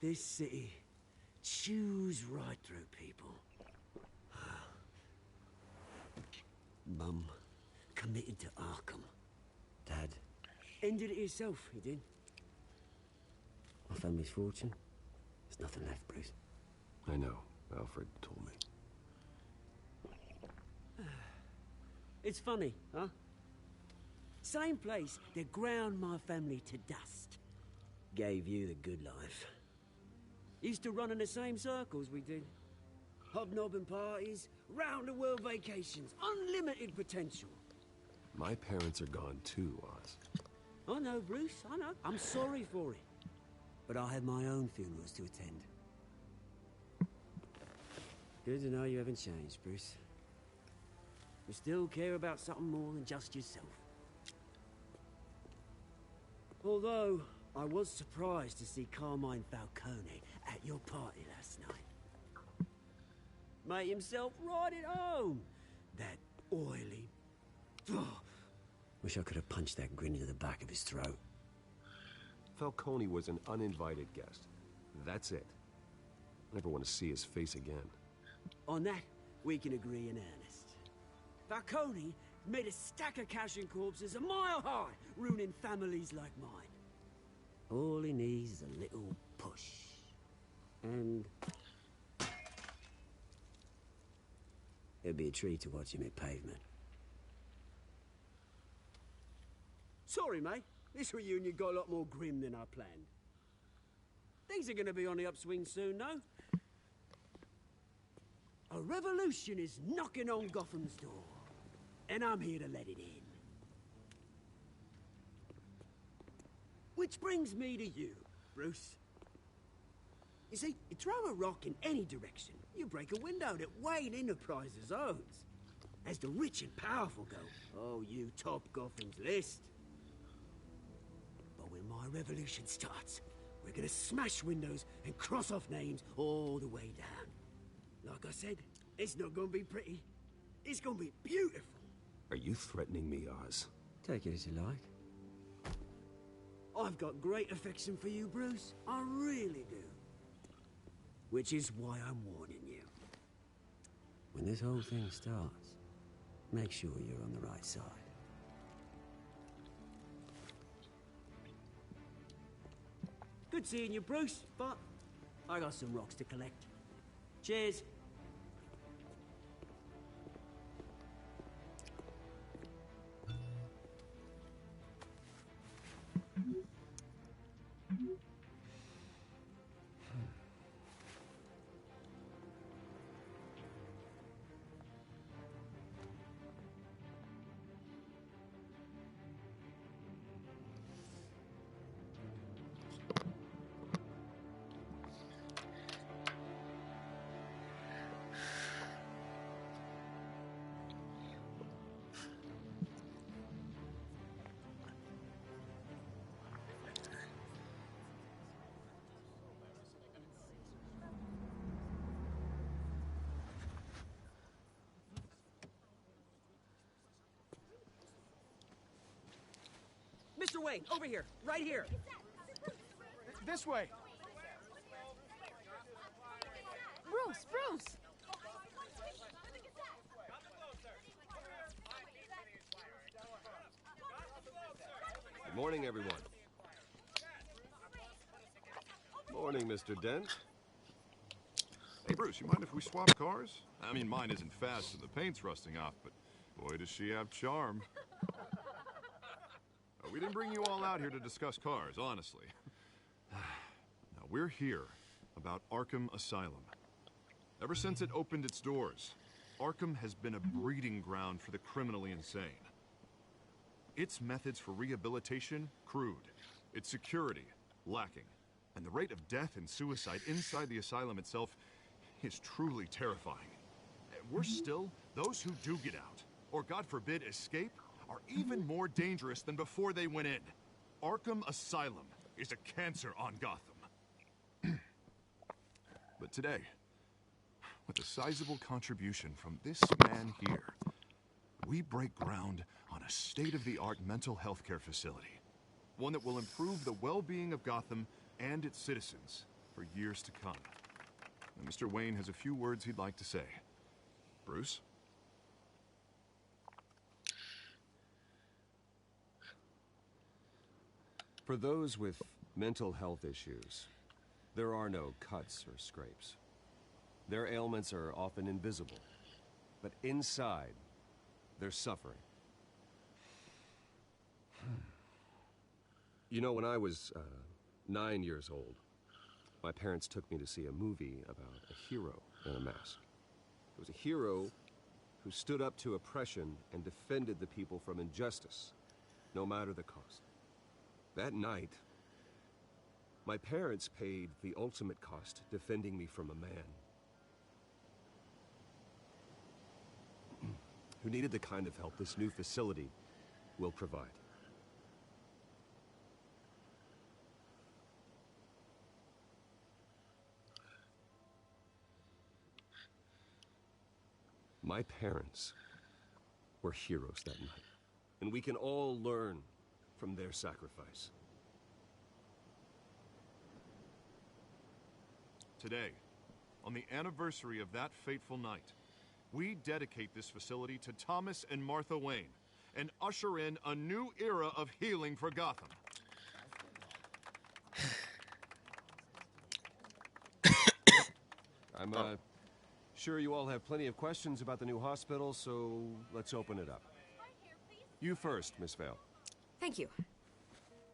Speaker 16: This city chews right through people. Mum committed to Arkham. Dad ended it himself, he did. My family's fortune, there's nothing left, Bruce.
Speaker 8: I know. Alfred told me.
Speaker 16: It's funny, huh? Same place that ground my family to dust. Gave you the good life. Used to run in the same circles we did. Hobnobbing parties, round-the-world vacations, unlimited potential.
Speaker 8: My parents are gone too, Oz.
Speaker 16: I know, Bruce, I know. I'm sorry for it. But I have my own funerals to attend. Good to know you haven't changed, Bruce. You still care about something more than just yourself. Although, I was surprised to see Carmine Falcone at your party last night. Made himself right at home. That oily... Wish I could have punched that grin into the back of his throat.
Speaker 8: Falcone was an uninvited guest. That's it. Never want to see his face again.
Speaker 16: On that, we can agree in earnest. Falcone made a stack of cash and corpses a mile high, ruining families like mine. All he needs is a little push. And... It'd be a treat to watch him hit pavement. Sorry, mate. This reunion got a lot more grim than I planned. Things are gonna be on the upswing soon, no? A revolution is knocking on Gotham's door, and I'm here to let it in. Which brings me to you, Bruce. You see, you throw a rock in any direction, you break a window that Wayne Enterprises owns. As the rich and powerful go, oh, you top Gotham's list. But when my revolution starts, we're gonna smash windows and cross off names all the way down. Like I said, it's not gonna be pretty. It's gonna be beautiful.
Speaker 8: Are you threatening me, Oz?
Speaker 16: Take it as you like. I've got great affection for you, Bruce. I really do. Which is why I'm warning you. When this whole thing starts, make sure you're on the right side. Good seeing you, Bruce, but I got some rocks to collect. Cheers. Mr. Wayne, over here, right here.
Speaker 2: This way.
Speaker 9: Bruce!
Speaker 8: Good morning, everyone. Morning, Mr. Dent.
Speaker 11: Hey, Bruce, you mind if we swap cars? I mean, mine isn't fast and the paint's rusting off, but boy, does she have charm. We didn't bring you all out here to discuss cars, honestly. Now, we're here about Arkham Asylum. Ever since it opened its doors, Arkham has been a breeding ground for the criminally insane. Its methods for rehabilitation, crude. Its security, lacking. And the rate of death and suicide inside the asylum itself is truly terrifying. Worse still, those who do get out, or God forbid, escape, are even more dangerous than before they went in. Arkham Asylum is a cancer on Gotham. But today, with a sizable contribution from this man here, we break ground on a state-of-the-art mental health care facility. One that will improve the well-being of Gotham and its citizens for years to come. And Mr. Wayne has a few words he'd like to say. Bruce?
Speaker 8: For those with mental health issues, there are no cuts or scrapes. Their ailments are often invisible, but inside, they're suffering. You know, when I was 9 years old, my parents took me to see a movie about a hero in a mask. It was a hero who stood up to oppression and defended the people from injustice, no matter the cost. That night, my parents paid the ultimate cost defending me from a man who needed the kind of help this new facility will provide. My parents were heroes that night, and we can all learn from their sacrifice.
Speaker 11: Today, on the anniversary of that fateful night, we dedicate this facility to Thomas and Martha Wayne and usher in a new era of healing for Gotham.
Speaker 8: I'm Sure, you all have plenty of questions about the new hospital, so let's open it up. You first, Miss Vale.
Speaker 9: Thank you.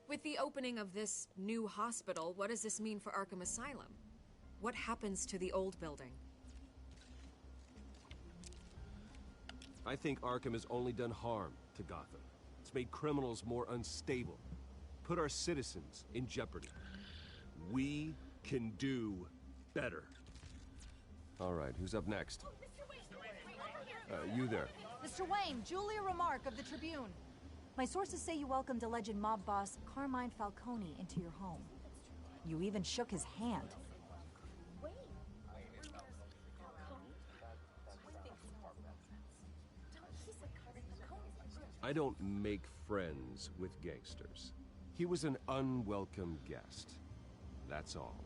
Speaker 9: With the opening of this new hospital, what does this mean for Arkham Asylum? What happens to the old building?
Speaker 8: I think Arkham has only done harm to Gotham. It's made criminals more unstable, put our citizens in jeopardy. We can do better. All right, who's up next? You there.
Speaker 17: Mr. Wayne, Julia Remark of the Tribune. My sources say you welcomed alleged mob boss Carmine Falcone into your home. You even shook his hand.
Speaker 8: I don't make friends with gangsters. He was an unwelcome guest. That's all.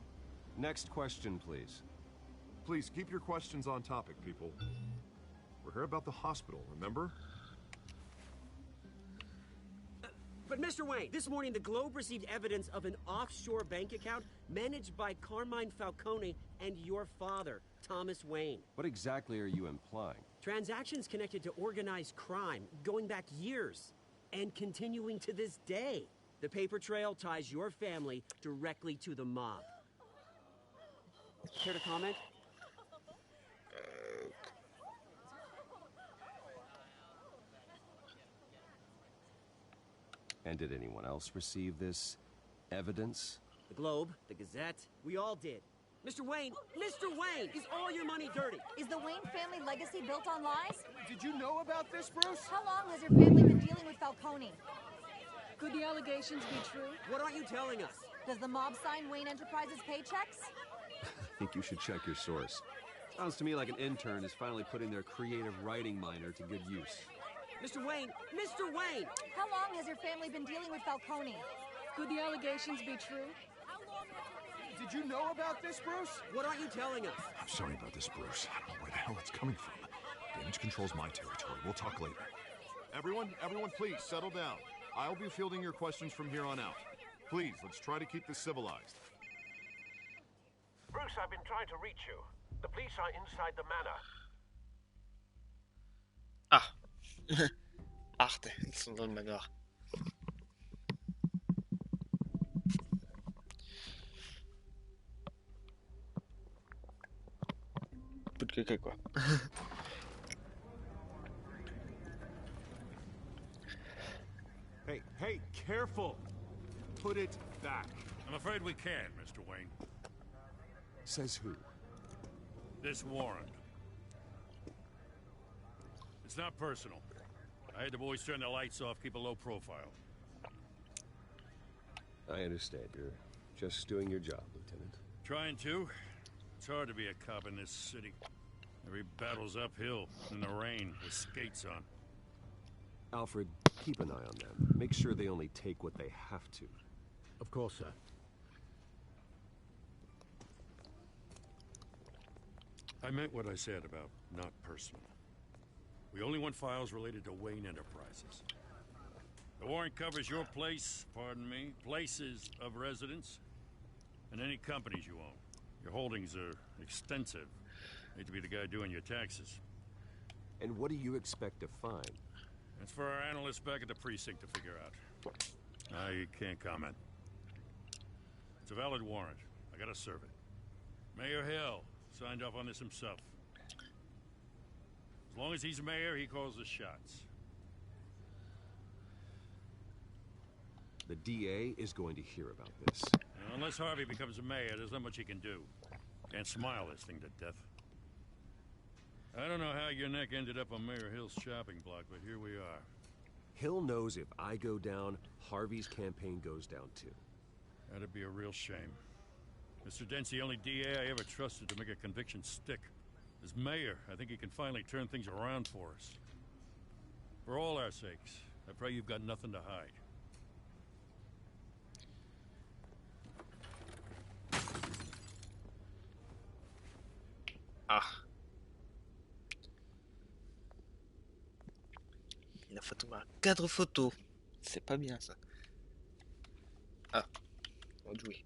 Speaker 8: Next question, please.
Speaker 11: Please, keep your questions on topic, people. We're here about the hospital, remember?
Speaker 16: But Mr. Wayne, this morning the Globe received evidence of an offshore bank account managed by Carmine Falcone and your father, Thomas Wayne.
Speaker 8: What exactly are you implying?
Speaker 16: Transactions connected to organized crime, going back years, and continuing to this day. The paper trail ties your family directly to the mob. Care to comment?
Speaker 8: And did anyone else receive this evidence?
Speaker 16: The Globe, the Gazette, we all did. Mr. Wayne, is all your money dirty?
Speaker 17: Is the Wayne family legacy built on lies?
Speaker 2: Did you know about this, Bruce?
Speaker 17: How long has your family been dealing with Falcone?
Speaker 18: Could the allegations be true?
Speaker 16: What aren't you telling us?
Speaker 17: Does the mob sign Wayne Enterprises paychecks?
Speaker 8: I think you should check your source. Sounds to me like an intern is finally putting their creative writing minor to good use.
Speaker 16: Mr. Wayne!
Speaker 17: How long has your family been dealing with Falcone?
Speaker 18: Could the allegations be true?
Speaker 2: Did you know about this, Bruce?
Speaker 16: What aren't you telling us?
Speaker 11: I'm sorry about this, Bruce. I don't know where the hell it's coming from. Damage control's my territory. We'll talk later. Everyone, please, settle down. I'll be fielding your questions from here on out. Please, let's try to keep this civilized.
Speaker 3: Bruce, I've been trying to reach you. The police are inside the manor.
Speaker 1: Ah. Arte, ils sont dans le manoir. Peu de caca, quoi.
Speaker 11: Hey, careful! Put it back.
Speaker 14: I'm afraid we can't, Mr. Wayne.
Speaker 8: Says who?
Speaker 14: This warrant. It's not personal. I had the boys turn the lights off, keep a low profile.
Speaker 8: I understand. You're just doing your job, Lieutenant.
Speaker 14: Trying to. It's hard to be a cop in this city. Every battle's uphill, in the rain, with skates on.
Speaker 8: Alfred, keep an eye on them. Make sure they only take what they have to.
Speaker 7: Of course, sir.
Speaker 14: I meant what I said about not personal. We only want files related to Wayne Enterprises. The warrant covers your place, pardon me, places of residence, and any companies you own. Your holdings are extensive. Hate to be the guy doing your taxes.
Speaker 8: And what do you expect to find?
Speaker 14: That's for our analysts back at the precinct to figure out. I can't comment. It's a valid warrant. I gotta serve it. Mayor Hill signed off on this himself. As long as he's mayor, he calls the shots.
Speaker 8: The DA is going to hear about this.
Speaker 14: Now, unless Harvey becomes a mayor, there's not much he can do. Can't smile this thing to death. I don't know how your neck ended up on Mayor Hill's shopping block, but here we are.
Speaker 8: Hill knows if I go down, Harvey's campaign goes down too.
Speaker 14: That'd be a real shame. Mr. Dent's the only DA I ever trusted to make a conviction stick. As mayor, I think he can finally turn things around for us. For all our sakes, I pray you've got nothing to hide.
Speaker 1: Ah. Il a photo un cadre photo. C'est pas bien ça. Ah. On va jouer.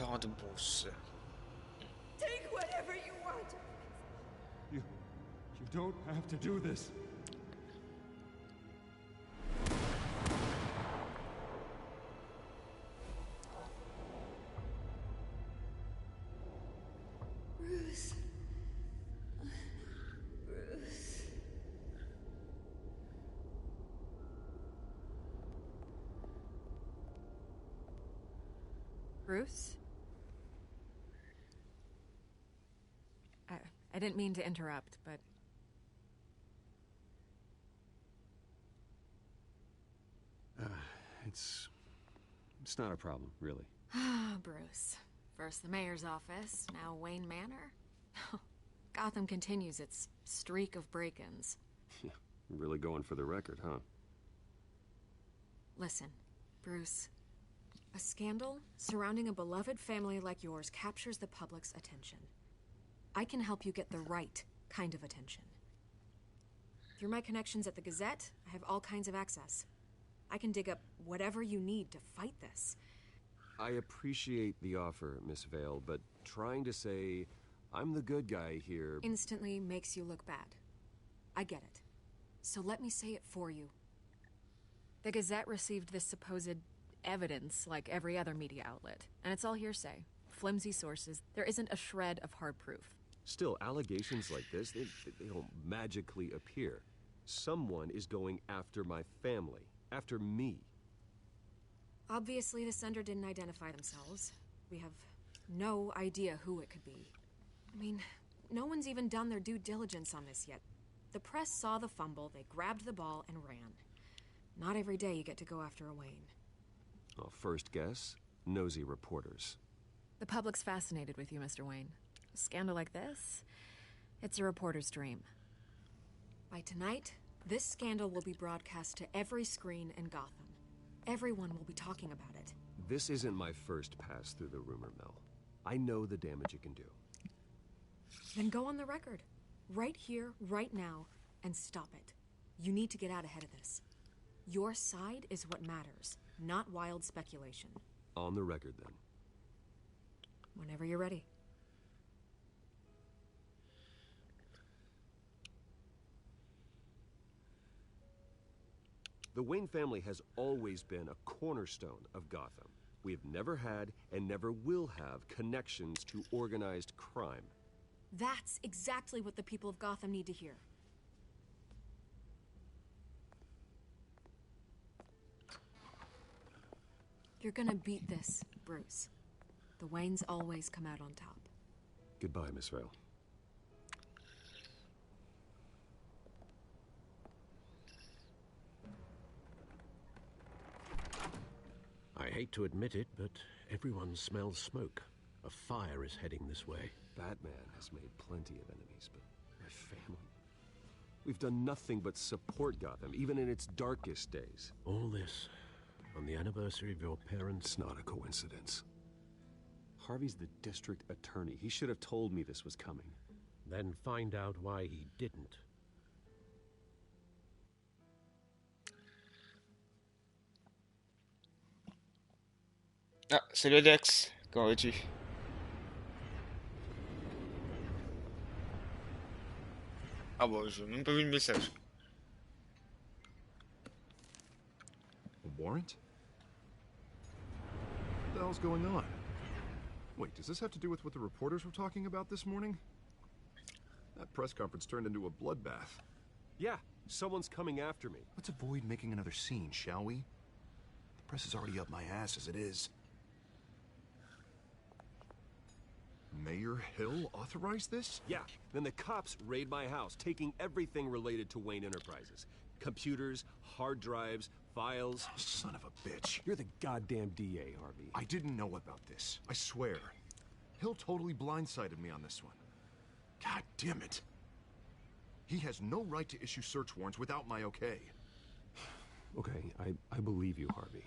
Speaker 1: parents de Bruce.
Speaker 13: Take whatever you want.
Speaker 11: You don't have to do this.
Speaker 13: Bruce. Bruce.
Speaker 9: Bruce? I didn't mean to interrupt, but...
Speaker 8: It's not a problem, really.
Speaker 9: Ah, Bruce. First the mayor's office, now Wayne Manor. Gotham continues its streak of break-ins.
Speaker 8: Yeah, really going for the record, huh?
Speaker 9: Listen, Bruce. A scandal surrounding a beloved family like yours captures the public's attention. I can help you get the right kind of attention. Through my connections at the Gazette, I have all kinds of access. I can dig up whatever you need to fight this.
Speaker 8: I appreciate the offer, Miss Vale, but trying to say I'm the good guy here
Speaker 9: instantly makes you look bad. I get it. So let me say it for you. The Gazette received this supposed evidence like every other media outlet, and it's all hearsay. Flimsy sources. There isn't a shred of hard proof.
Speaker 8: Still, allegations like this, they don't magically appear. Someone is going after my family, after me.
Speaker 9: Obviously, the sender didn't identify themselves. We have no idea who it could be. I mean, no one's even done their due diligence on this yet. The press saw the fumble, they grabbed the ball and ran. Not every day you get to go after a Wayne.
Speaker 8: Well, first guess, nosy reporters.
Speaker 9: The public's fascinated with you, Mr. Wayne. A scandal like this, it's a reporter's dream. By tonight, this scandal will be broadcast to every screen in Gotham. Everyone will be talking about it.
Speaker 8: This isn't my first pass through the rumor mill. I know the damage it can do.
Speaker 9: Then go on the record. Right here, right now, and stop it. You need to get out ahead of this. Your side is what matters, not wild speculation.
Speaker 8: On the record, then.
Speaker 9: Whenever you're ready.
Speaker 8: The Wayne family has always been a cornerstone of Gotham. We have never had and never will have connections to organized crime.
Speaker 9: That's exactly what the people of Gotham need to hear. You're gonna beat this, Bruce. The Waynes always come out on top.
Speaker 8: Goodbye, Miss Vale.
Speaker 7: I hate to admit it, but everyone smells smoke. A fire is heading this way.
Speaker 8: Batman has made plenty of enemies, but my family... We've done nothing but support Gotham, even in its darkest days.
Speaker 7: All this on the anniversary of your parents'...
Speaker 8: It's not a coincidence. Harvey's the district attorney. He should have told me this was coming.
Speaker 7: Then find out why he didn't.
Speaker 1: Ah, salut Alex, comment vas-tu? Ah bon, j'ai même pas vu le message.
Speaker 11: A warrant? What the hell's going on? Wait, does this have to do with what the reporters were talking about this morning? That press conference turned into a bloodbath.
Speaker 8: Yeah, someone's coming after me.
Speaker 11: Let's avoid making another scene, shall we? The press is already up my ass as it is. Mayor Hill authorized this?
Speaker 8: Yeah, then the cops raid my house, taking everything related to Wayne Enterprises. Computers, hard drives, files.
Speaker 11: Oh, son of a bitch.
Speaker 8: You're the goddamn DA, Harvey.
Speaker 11: I didn't know about this. I swear. Hill totally blindsided me on this one. God damn it. He has no right to issue search warrants without my okay.
Speaker 8: Okay, I believe you, Harvey.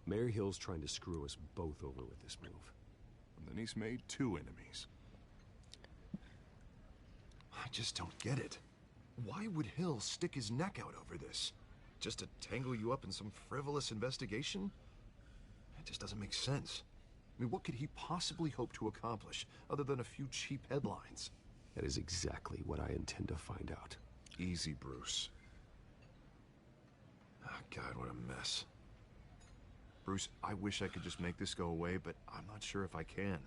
Speaker 8: Mayor Hill's trying to screw us both over with this move.
Speaker 11: And then he's made two enemies. I just don't get it. Why would Hill stick his neck out over this? Just to tangle you up in some frivolous investigation? It just doesn't make sense. I mean, what could he possibly hope to accomplish other than a few cheap headlines?
Speaker 8: That is exactly what I intend to find out.
Speaker 11: Easy, Bruce. Oh, God, what a mess. Bruce, I wish I could just make this go away, but I'm not sure if I can.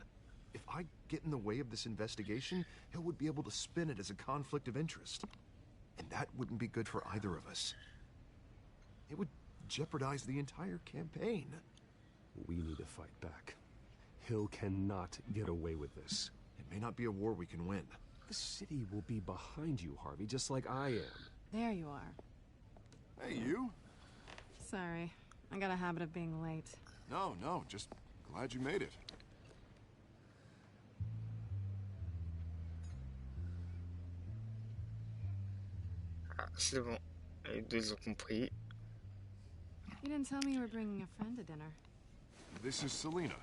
Speaker 11: If I get in the way of this investigation, Hill would be able to spin it as a conflict of interest. And that wouldn't be good for either of us. It would jeopardize the entire campaign.
Speaker 8: We need to fight back. Hill cannot get away with this.
Speaker 11: It may not be a war we can win.
Speaker 8: The city will be behind you, Harvey, just like I am.
Speaker 18: There you are.
Speaker 11: Hey, you?
Speaker 18: Sorry. I got a habit of being late.
Speaker 11: No, just glad you made it.
Speaker 1: Ah, c'est bon. Les deux ont compris.
Speaker 18: You didn't tell me you were bringing a friend to dinner.
Speaker 11: This is Selena.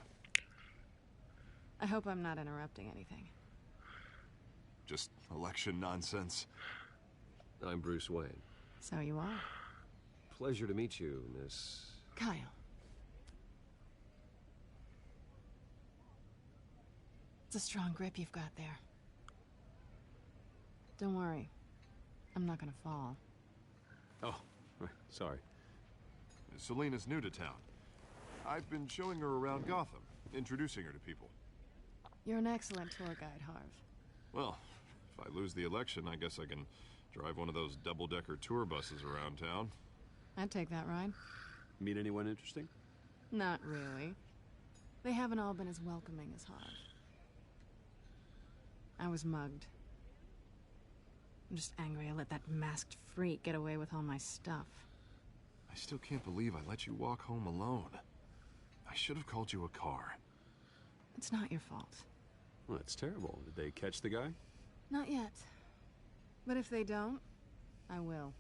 Speaker 18: I hope I'm not interrupting anything.
Speaker 11: Just election nonsense.
Speaker 8: I'm Bruce Wayne.
Speaker 18: So you are.
Speaker 8: Pleasure to meet you, Miss...
Speaker 18: Kyle. It's a strong grip you've got there. Don't worry. I'm not gonna fall.
Speaker 8: Oh, sorry.
Speaker 11: Selena's new to town. I've been showing her around Gotham, introducing her to people.
Speaker 18: You're an excellent tour guide, Harv.
Speaker 11: Well, if I lose the election, I guess I can drive one of those double-decker tour buses around town.
Speaker 18: I'd take that ride.
Speaker 8: Meet anyone interesting?
Speaker 18: Not really. They haven't all been as welcoming as Harv. I was mugged. I'm just angry I let that masked freak get away with all my stuff.
Speaker 11: I still can't believe I let you walk home alone. I should have called you a car.
Speaker 18: It's not your fault.
Speaker 8: Well, that's terrible. Did they catch the guy?
Speaker 18: Not yet. But if they don't, I will.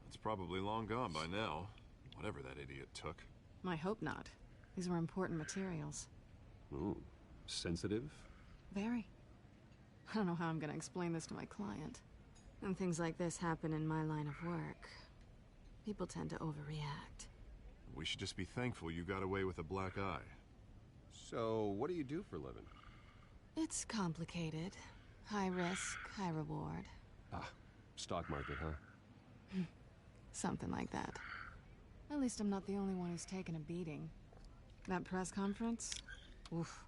Speaker 11: It's probably long gone by now. Whatever that idiot took.
Speaker 18: I hope not. These were important materials.
Speaker 8: Ooh, sensitive?
Speaker 18: Very. I don't know how I'm gonna explain this to my client. When things like this happen in my line of work, people tend to overreact.
Speaker 11: We should just be thankful you got away with a black eye.
Speaker 8: So, what do you do for a living?
Speaker 18: It's complicated. High risk, high reward.
Speaker 8: Ah, stock market, huh?
Speaker 18: Something like that. At least I'm not the only one who's taken a beating. That press conference? Oof.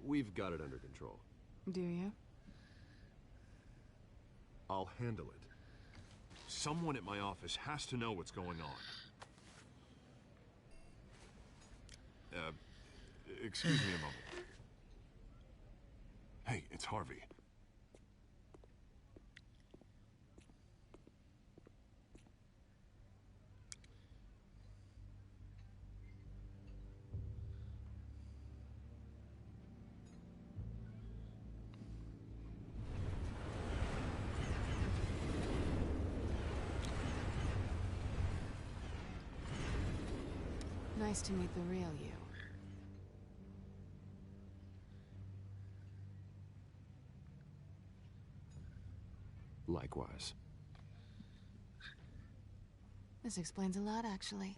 Speaker 8: We've got it under control.
Speaker 18: Do you?
Speaker 11: I'll handle it. Someone at my office has to know what's going on. Excuse me a moment. Hey, it's Harvey.
Speaker 18: Nice to meet the real you.
Speaker 8: Likewise.
Speaker 18: This explains a lot, actually.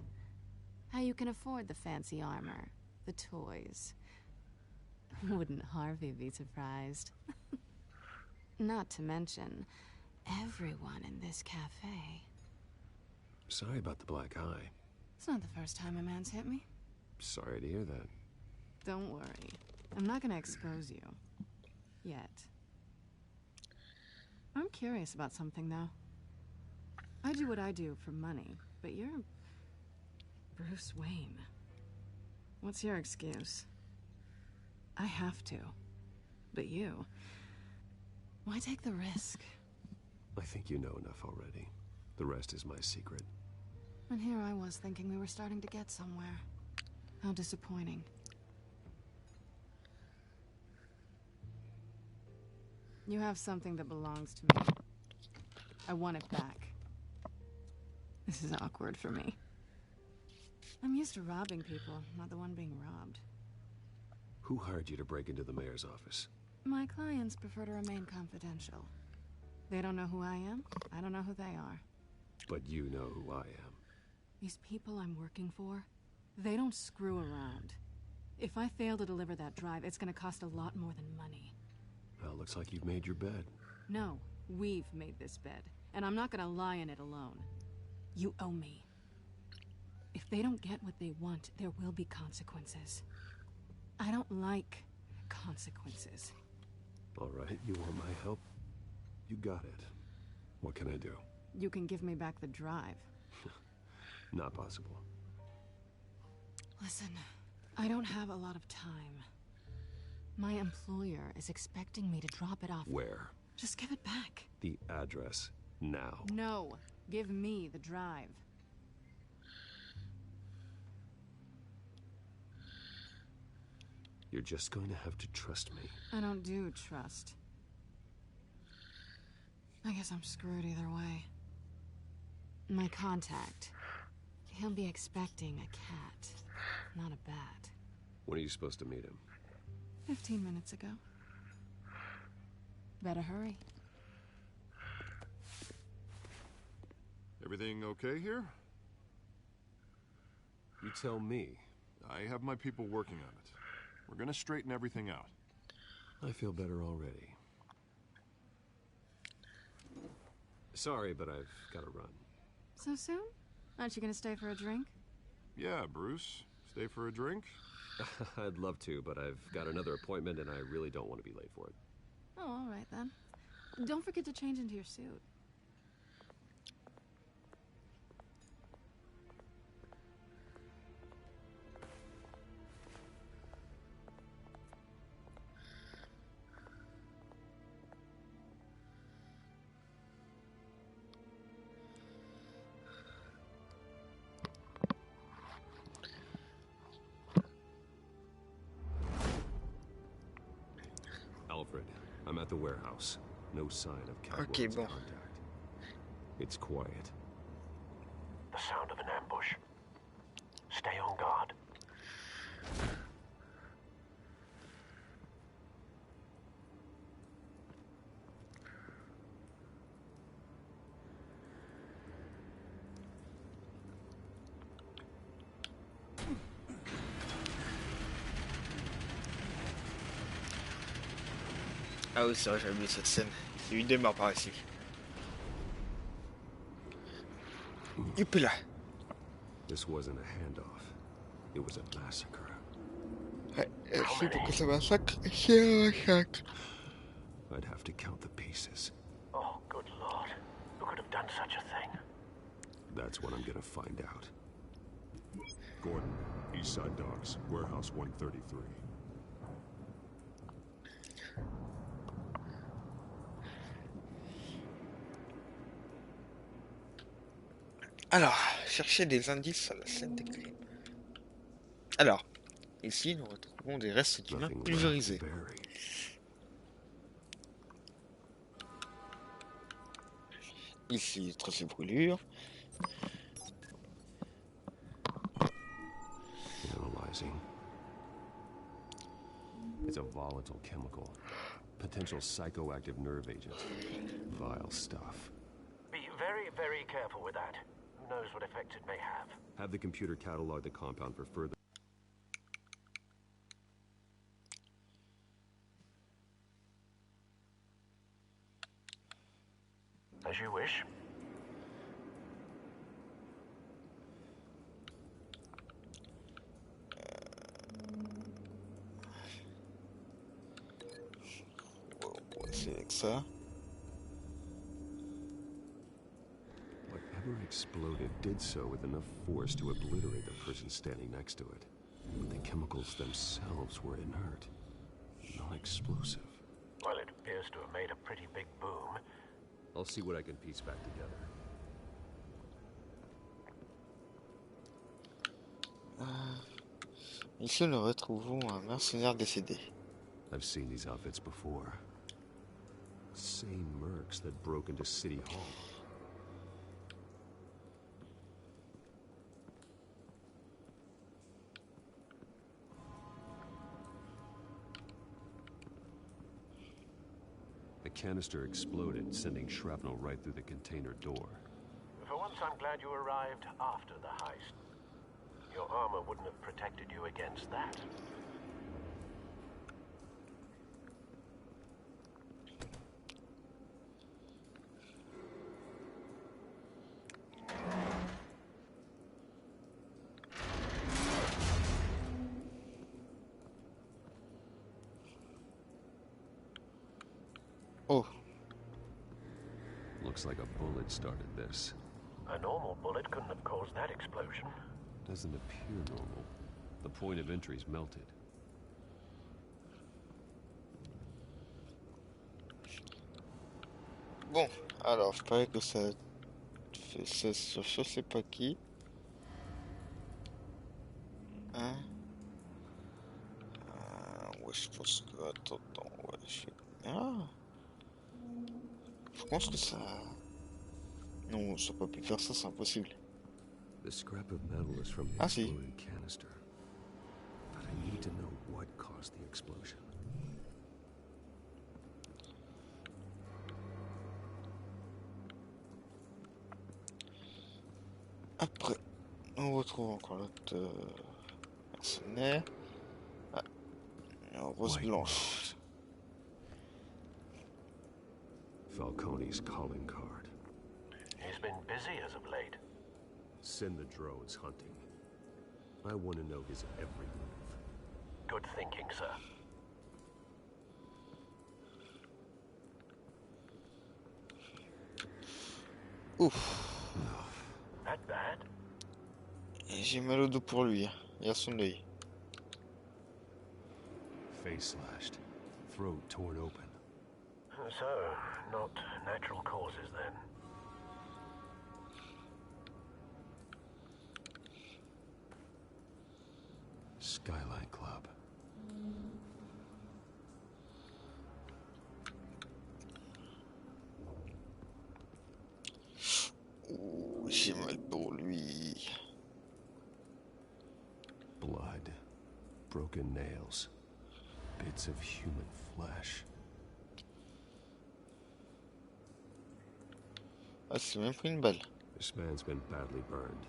Speaker 18: How you can afford the fancy armor, the toys. Wouldn't Harvey be surprised? Not to mention, everyone in this cafe.
Speaker 8: Sorry about the black eye.
Speaker 18: It's not the first time a man's hit me.
Speaker 8: Sorry to hear that.
Speaker 18: Don't worry. I'm not gonna expose you. Yet. I'm curious about something, though. I do what I do for money, but you're... Bruce Wayne. What's your excuse? I have to. But you... Why take the risk?
Speaker 8: I think you know enough already. The rest is my secret.
Speaker 18: And here I was thinking we were starting to get somewhere. How disappointing. You have something that belongs to me. I want it back. This is awkward for me. I'm used to robbing people, not the one being robbed.
Speaker 8: Who hired you to break into the mayor's office?
Speaker 18: My clients prefer to remain confidential. They don't know who I am. I don't know who they are.
Speaker 8: But you know who I am.
Speaker 18: These people I'm working for, they don't screw around. If I fail to deliver that drive, it's gonna cost a lot more than money.
Speaker 8: Well, looks like you've made your bed.
Speaker 18: No, we've made this bed, and I'm not gonna lie in it alone. You owe me. If they don't get what they want, there will be consequences. I don't like consequences.
Speaker 8: All right, you want my help? You got it. What can I do?
Speaker 18: You can give me back the drive.
Speaker 8: Not possible.
Speaker 18: Listen, I don't have a lot of time. My employer is expecting me to drop it off.
Speaker 8: Where?
Speaker 18: Just give it back.
Speaker 8: The address, now.
Speaker 18: No, give me the drive.
Speaker 8: You're just going to have to trust me.
Speaker 18: I don't do trust. I guess I'm screwed either way. My contact. He'll be expecting a cat, not a bat.
Speaker 8: When are you supposed to meet him?
Speaker 18: 15 minutes ago. Better hurry.
Speaker 11: Everything okay here?
Speaker 8: You tell me.
Speaker 11: I have my people working on it. We're gonna straighten everything out.
Speaker 8: I feel better already. Sorry, but I've got to run.
Speaker 18: So soon? Aren't you gonna stay for a drink?
Speaker 11: Yeah, Bruce. Stay for a drink?
Speaker 8: I'd love to, but I've got another appointment and I really don't want to be late for it.
Speaker 18: Oh, all right then. Don't forget to change into your suit.
Speaker 8: Alfred, I'm at the warehouse. No sign of Catwoman's contact. It's quiet.
Speaker 3: The sound of an ambush. Stay on guard.
Speaker 1: Ah oui, c'est vrai, j'avais oublié cette scène. Il y a eu des morts par ici. Youpi là.
Speaker 8: This wasn't a handoff. It was a massacre.
Speaker 1: Ouais, c'est pour que ça massacre, c'est un massacre.
Speaker 8: I'd have to count the pieces.
Speaker 3: Oh, good lord. Who could have done such a thing?
Speaker 8: That's what I'm gonna find out.
Speaker 10: Gordon, Eastside Docks, Warehouse 133.
Speaker 1: Alors, chercher des indices sur la scène des crimes. Alors, ici nous retrouvons des restes d'humains pulvérisés. Ici, traces de brûlure.
Speaker 8: Analyzing. It's a volatile chemical. Potential psychoactive nerve agent. Vile stuff.
Speaker 3: Be very, very careful with that. Who knows what effect it may have.
Speaker 8: Have the computer catalog the compound for further.
Speaker 3: As you wish.
Speaker 1: On va essayer avec ça.
Speaker 8: Whatever exploded did so with enough force to obliterate the person standing next to it. But the chemicals themselves were inert, non-explosive.
Speaker 3: Well, it appears to have made a pretty big boom.
Speaker 8: I'll see what I can piece back together.
Speaker 1: Ici, nous retrouvons un mercenaire décédé.
Speaker 8: I've seen these outfits before. Same mercs that broke into City Hall. The canister exploded, sending shrapnel right through the container door.
Speaker 3: For once, I'm glad you arrived after the heist. Your armor wouldn't have protected you against that.
Speaker 1: Oh.
Speaker 8: Looks like a bullet started this.
Speaker 19: A normal bullet couldn't have caused that explosion.
Speaker 8: Doesn't appear normal. The point of entry's melted.
Speaker 1: Bon, alors, il paraît que ça fait ça sur je sais pas qui. Hein? Ouais, je pense que... Attends, ouais, je vais... Ah! Je pense que ça... Non, ça peut plus faire ça, c'est impossible.
Speaker 8: The scrap of metal is from the
Speaker 1: Ah si.
Speaker 8: exploded canister. But I need to know what caused the explosion.
Speaker 1: Après, on retrouve encore l'autre mercenaire. Ah, une rose blanche.
Speaker 8: Falcone's calling card.
Speaker 19: He's been busy as of late.
Speaker 8: Send the drones hunting. I want to know his every move.
Speaker 19: Good thinking, sir.
Speaker 1: Ouf.
Speaker 19: That bad?
Speaker 1: J'ai mal au dos pour lui. Il a son œil.
Speaker 8: Face slashed. Throat torn open.
Speaker 19: So, not natural causes then.
Speaker 8: Skyline Club.
Speaker 1: Ouh, j'ai mal pour lui.
Speaker 8: Blood. Broken nails. Bits of human flesh.
Speaker 1: Ah, c'est même pris une balle.
Speaker 8: This man's been badly burned.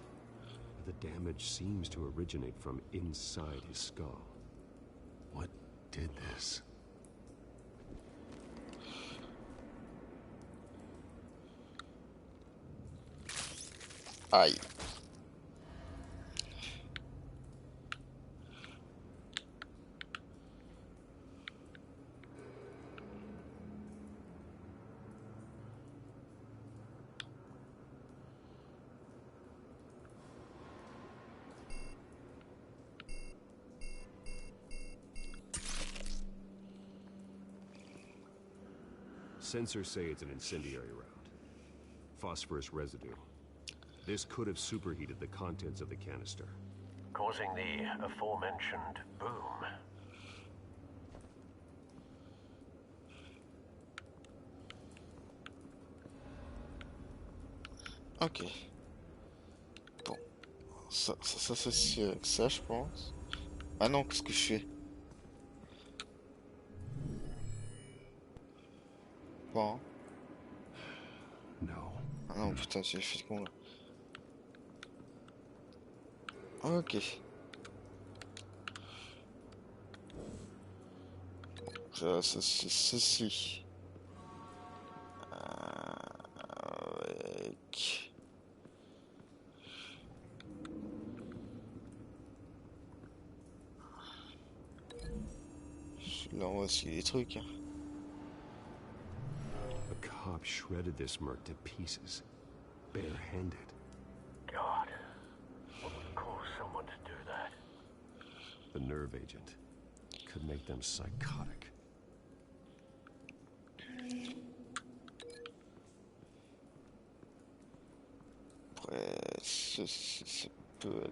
Speaker 8: The damage seems to originate from inside his skull. What did this?
Speaker 1: Aïe.
Speaker 8: Sensors say it's an incendiary round. Phosphorus residue. This could have superheated the contents of the canister.
Speaker 19: Causing the aforementioned boom.
Speaker 1: Ok. Bon. Ça s'associe avec ça, je pense. Ah non, qu'est-ce que je fais? Bon.
Speaker 8: No.
Speaker 1: Ah non, putain, j'ai fait de con là. Ok. J'associe ceci. Avec... Là, on voit aussi les trucs. Hein.
Speaker 8: A cop shredded this merc to pieces, barehanded.
Speaker 19: God, what would cause someone to do that?
Speaker 8: The nerve agent could make them psychotic.
Speaker 1: Après, ça peut aller.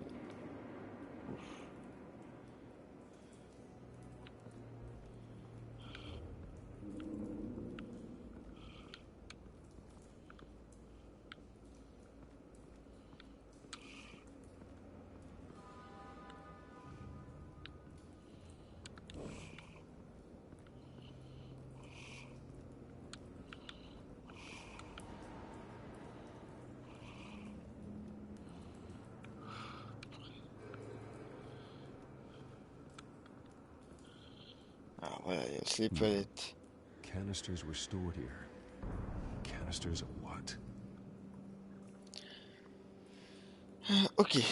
Speaker 1: Ah ouais, il y a aussi les palettes.
Speaker 8: Canisters were stored here. Canisters of what?
Speaker 1: Ok.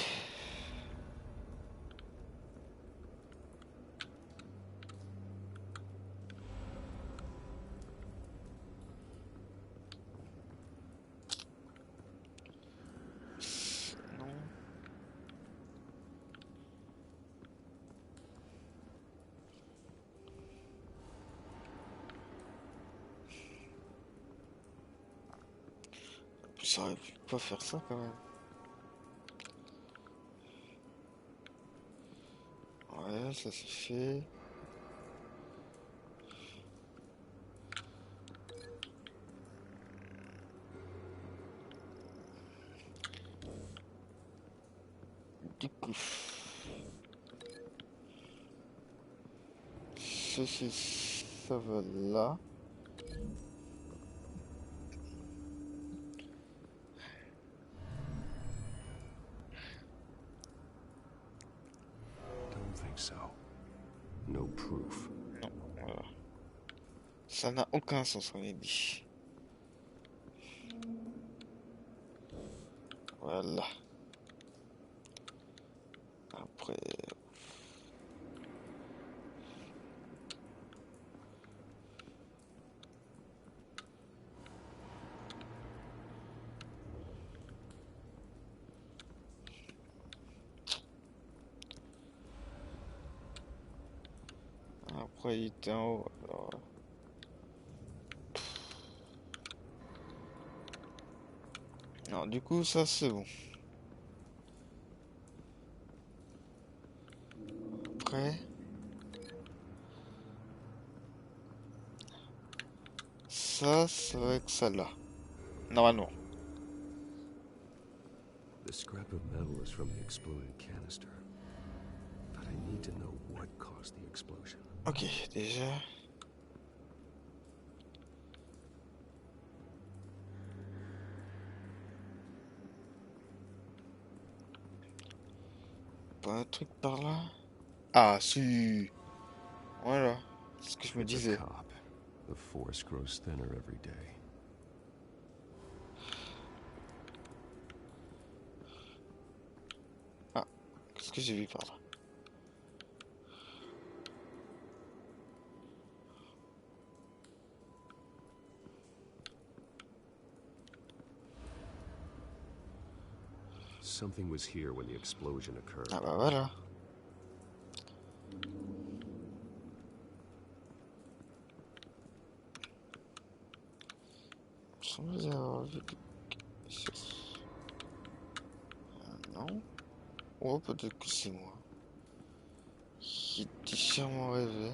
Speaker 1: J'aurais pu pas faire ça quand même. Ouais, ça c'est fait. Du coup, ceci, ça va là.
Speaker 8: Don't think so. No proof.
Speaker 1: Non, voilà. Ça n'a aucun sens, on est dit. Voilà. Après... Après, il était en haut, alors... Non, du coup, ça c'est bon. Après... Ça va être ça là. Normalement.
Speaker 8: The scrap of metal is from the exploded canister. But I need to know what caused the explosion.
Speaker 1: Ok, déjà... Pas un truc par là? Ah, si. Voilà, c'est ce que je me disais.
Speaker 8: The force grows thinner every day.
Speaker 1: Ah, qu'est-ce que j'ai vu par là?
Speaker 8: Something was here when the explosion occurred.
Speaker 1: Ah bah voilà. Semble y avoir vu quelque chose. Non. Oh, peut-être que c'est moi. Qui était sûrement rêvé.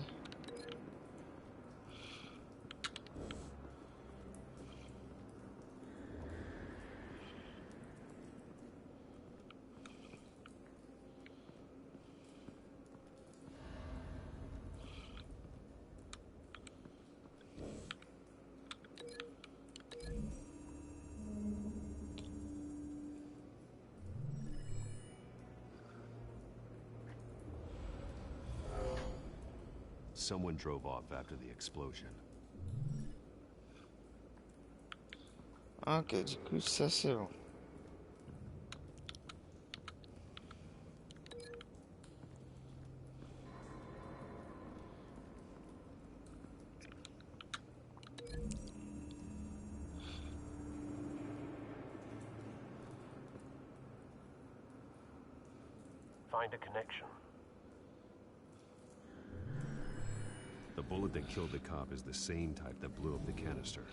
Speaker 8: Someone drove off after the explosion.
Speaker 1: Ok, du coup, ça c'est bon.
Speaker 19: Find a connection.
Speaker 8: The bullet that killed the cop is the same type that blew up the canister.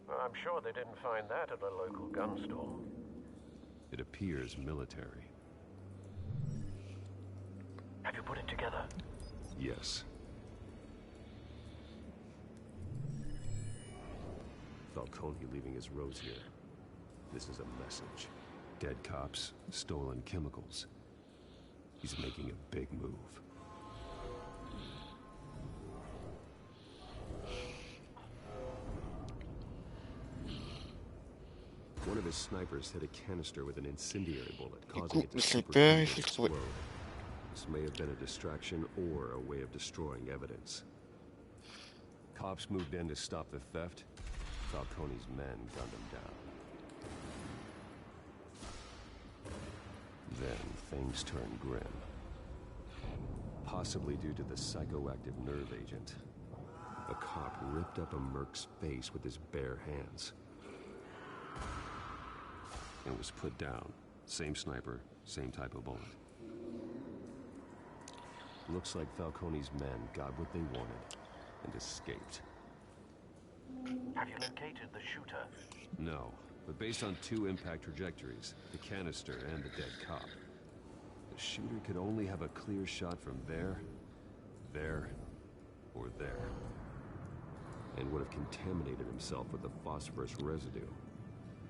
Speaker 19: I'm sure they didn't find that at a local gun store.
Speaker 8: It appears military.
Speaker 19: Have you put it together?
Speaker 8: Yes. Falcone leaving his rose here. This is a message. Dead cops, stolen chemicals. He's making a big move. One of his snipers hit a canister with an incendiary bullet, causing it to superheat explode. This may have been a distraction or a way of destroying evidence. Cops moved in to stop the theft. Falcone's men gunned him down. Then things turned grim. Possibly due to the psychoactive nerve agent. A cop ripped up a merc's face with his bare hands. And was put down. Same sniper, same type of bullet. Looks like Falcone's men got what they wanted and escaped.
Speaker 19: Have you located the shooter?
Speaker 8: No, but based on 2 impact trajectories, the canister and the dead cop. The shooter could only have a clear shot from there, or there. And would have contaminated himself with the phosphorus residue.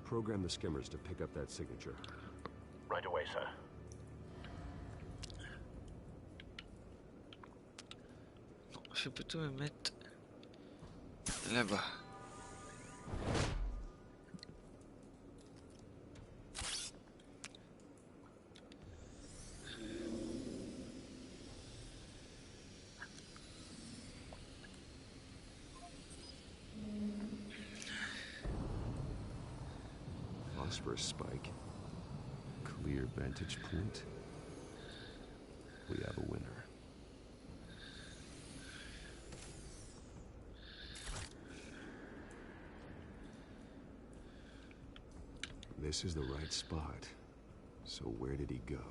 Speaker 8: Program the skimmers to pick up that signature.
Speaker 19: Right away, sir.
Speaker 1: Je vais plutôt me mettre là-bas.
Speaker 8: Phosphorus spike. Clear vantage point. We have a winner. This is the right spot. So where did he go?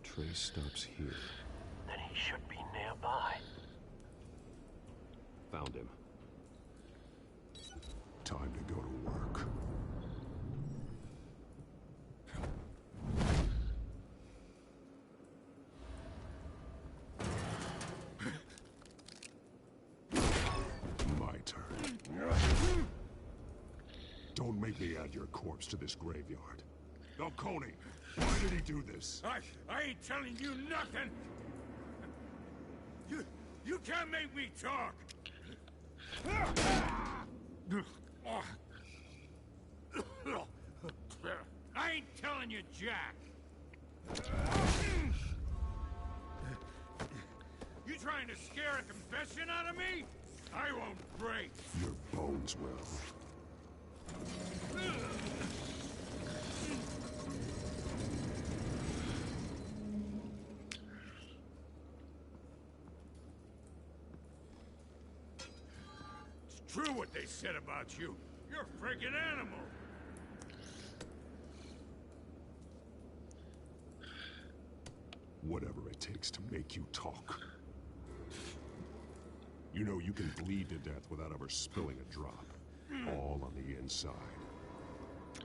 Speaker 8: Trace stops here.
Speaker 19: Then he should be nearby.
Speaker 8: Found him.
Speaker 10: Time to go to work. My turn. Don't make me add your corpse to this graveyard. Falcone, why did he do this?
Speaker 14: I ain't telling you nothing. You can't make me talk. I ain't telling you, Jack. You trying to scare a confession out of me? I won't break.
Speaker 10: Your bones will.
Speaker 14: It's true what they said about you. You're a friggin' animal.
Speaker 10: Whatever it takes to make you talk. You know you can bleed to death without ever spilling a drop. All on the inside.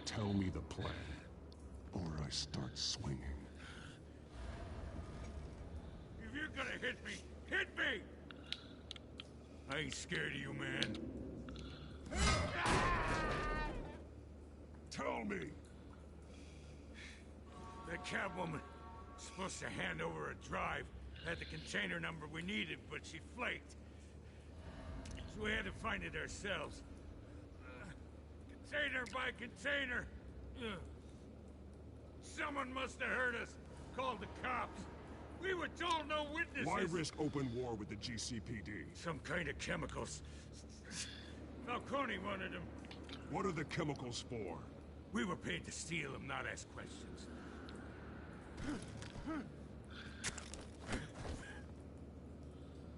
Speaker 10: Tell me the plan, or I start swinging.
Speaker 14: If you're gonna hit me, hit me! I ain't scared of you, man.
Speaker 10: Tell me!
Speaker 14: That Catwoman supposed to hand over a drive, had the container number we needed, but she flaked. So we had to find it ourselves. Container by container. Someone must have heard us. Called the cops. We were told no witnesses.
Speaker 10: Why risk open war with the GCPD?
Speaker 14: Some kind of chemicals. Falcone wanted them.
Speaker 10: What are the chemicals for?
Speaker 14: We were paid to steal them, not ask questions.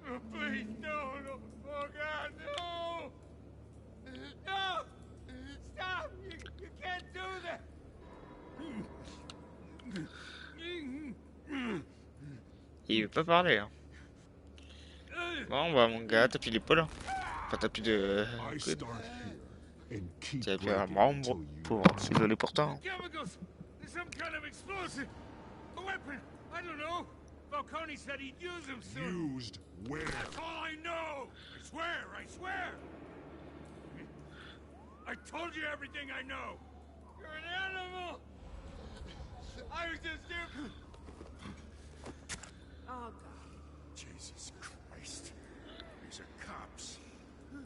Speaker 14: Oh, please, no. Oh, God, no! No! Stop! You can't do that!
Speaker 1: Il veut pas parler, hein. Bon, bah, mon gars, t'as plus les poils. Enfin, t'as plus de... T'as plus un membre pour... Désolé pour toi.
Speaker 14: Chemicals! There's some kind of explosive! A weapon! I don't know! Falcone said he'd use them soon.
Speaker 10: Used where?
Speaker 14: That's all I know! I swear! I told you everything I know! You're an animal! I was just stupid!
Speaker 17: Oh, God.
Speaker 14: Jesus Christ. These are cops.